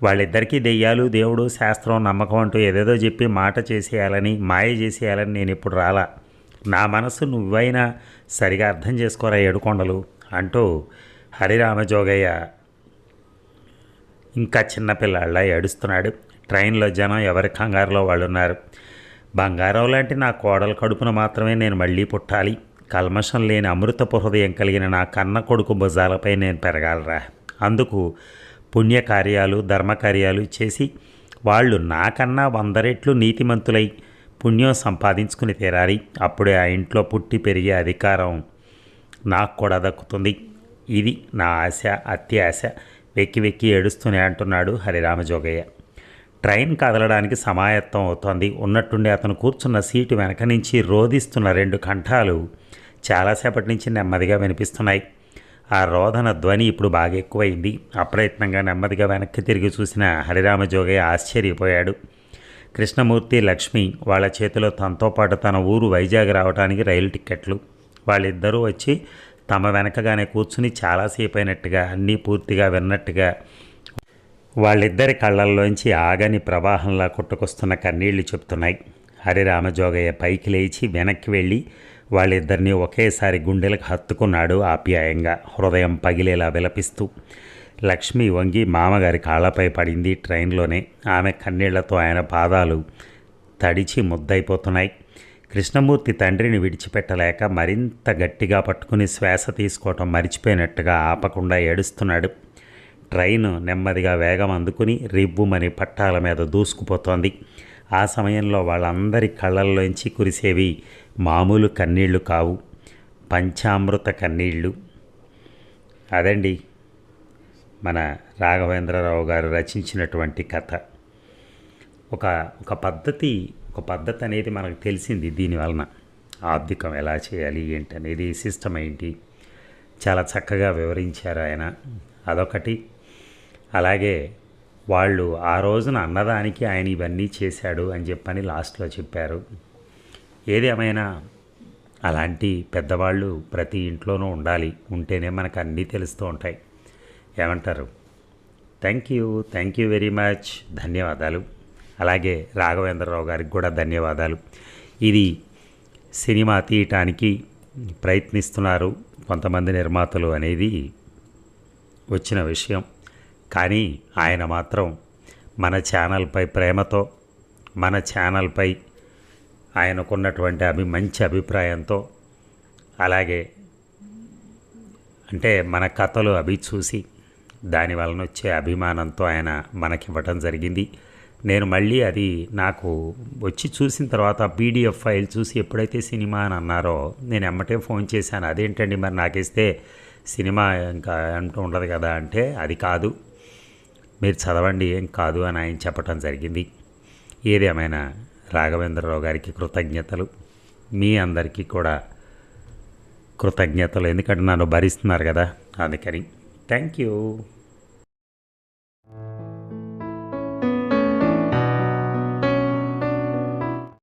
వాళ్ళిద్దరికీ దెయ్యాలు, దేవుడు, శాస్త్రం, నమ్మకం అంటూ ఏదేదో చెప్పి మాయ చేసేయాలని నేను ఇప్పుడు రాలా. నా మనసు నువ్వైనా సరిగా అర్థం చేసుకోరా ఏడుకొండలు అంటూ హరిరామజోగయ్య ఇంకా చిన్నపిల్లాళ్ళ ఏడుస్తున్నాడు. ట్రైన్లో జనం ఎవరి కంగారులో వాళ్ళు ఉన్నారు. బంగారం లాంటి నా కోడల కడుపున మాత్రమే నేను మళ్ళీ పుట్టాలి. కల్మషం లేని అమృతపు హృదయం కలిగిన నా కన్న కొడుకు భుజాలపై నేను పెరగాలరా. అందుకు పుణ్యకార్యాలు, ధర్మకార్యాలు చేసి వాళ్ళు నాకన్నా 100 రెట్లు నీతిమంతులై పుణ్యం సంపాదించుకుని తీరాలి. అప్పుడే ఆ ఇంట్లో పుట్టి పెరిగే అధికారం నాకు కూడా దక్కుతుంది. ఇది నా ఆశ, అత్యాశ. వెక్కి వెక్కి ఏడుస్తూనే అంటున్నాడు హరిరామజోగయ్య. ట్రైన్ కదలడానికి సమాయత్తం అవుతోంది. ఉన్నట్టుండి అతను కూర్చున్న సీటు వెనక నుంచి రోదిస్తున్న 2 కంఠాలు చాలాసేపటి నుంచి నెమ్మదిగా వినిపిస్తున్నాయి. ఆ రోదన ధ్వని ఇప్పుడు బాగా ఎక్కువైంది. అప్రయత్నంగా నెమ్మదిగా వెనక్కి తిరిగి చూసిన హరిరామజోగయ్య ఆశ్చర్యపోయాడు. కృష్ణమూర్తి, లక్ష్మి వాళ్ళ చేతిలో తనతో పాటు తన ఊరు వైజాగ్ రావడానికి రైలు టిక్కెట్లు. వాళ్ళిద్దరూ వచ్చి తమ వెనకగానే కూర్చుని చాలాసేపు అయినట్టుగా, అన్నీ పూర్తిగా విన్నట్టుగా వాళ్ళిద్దరి కళ్ళల్లోంచి ఆగని ప్రవాహంలా కొట్టుకొస్తున్న కన్నీళ్లు చెప్తున్నాయి. హరిరామజోగయ్య పైకి లేచి వెనక్కి వెళ్ళి వాళ్ళిద్దరినీ ఒకేసారి గుండెలకు హత్తుకున్నాడు ఆప్యాయంగా, హృదయం పగిలేలా విలపిస్తూ. లక్ష్మి వంగి మామగారి కాళ్ళపై పడింది ట్రైన్లోనే. ఆమె కన్నీళ్లతో ఆయన పాదాలు తడిచి ముద్దయిపోతున్నాయి. కృష్ణమూర్తి తండ్రిని విడిచిపెట్టలేక మరింత గట్టిగా పట్టుకుని శ్వాస తీసుకోవటం మరిచిపోయినట్టుగా ఆపకుండా ఏడుస్తున్నాడు. ట్రైన్ నెమ్మదిగా వేగం అందుకుని రివ్వుమని పట్టాల మీద దూసుకుపోతోంది. ఆ సమయంలో వాళ్ళందరి కళ్ళల్లోంచి కురిసేవి మామూలు కన్నీళ్లు కావు, పంచామృత కన్నీళ్లు. అదండి మన రాఘవేంద్రరావు గారు రచించినటువంటి కథ. ఒక పద్ధతి అనేది మనకు తెలిసింది దీనివలన. ఆబ్దికం ఎలా చేయాలి ఏంటనేది, సిస్టమ్ ఏంటి, చాలా చక్కగా వివరించారు ఆయన. అదొకటి. అలాగే వాళ్ళు ఆ రోజున అన్నదానికి ఆయన ఇవన్నీ చేశాడు అని చెప్పని లాస్ట్లో చెప్పారు. ఏదేమైనా అలాంటి పెద్దవాళ్ళు ప్రతి ఇంట్లోనూ ఉండాలి. ఉంటేనే మనకు అన్నీ తెలుస్తూ ఉంటాయి. ఏమంటారు? Thank you very much. ధన్యవాదాలు. అలాగే రాఘవేంద్రరావు గారికి కూడా ధన్యవాదాలు. ఇది సినిమా తీయటానికి ప్రయత్నిస్తున్నారు కొంతమంది నిర్మాతలు అనేది వచ్చిన విషయం. కానీ ఆయన మాత్రం మన ఛానల్పై ప్రేమతో, మన ఛానల్పై ఆయనకున్నటువంటి మంచి అభిప్రాయంతో, అలాగే అంటే మన కథలు అవి చూసి దాని వలన వచ్చే అభిమానంతో ఆయన మనకివ్వటం జరిగింది. నేను మళ్ళీ అది నాకు వచ్చి చూసిన తర్వాత పీడిఎఫ్ ఫైల్ చూసి ఎప్పుడైతే సినిమా అని అన్నారో నేను ఎమ్మటే ఫోన్ చేశాను. అదేంటండి మరి నాకిస్తే సినిమా ఇంకా అంటూ ఉండదు కదా అంటే, అది కాదు మీరు చదవండి ఏం కాదు అని ఆయన చెప్పటం జరిగింది. ఏదేమైనా రాఘవేంద్రరావు గారికి కృతజ్ఞతలు, మీ అందరికీ కూడా కృతజ్ఞతలు, ఎందుకంటే నన్ను భరిస్తున్నారు కదా అందుకని. Thank you.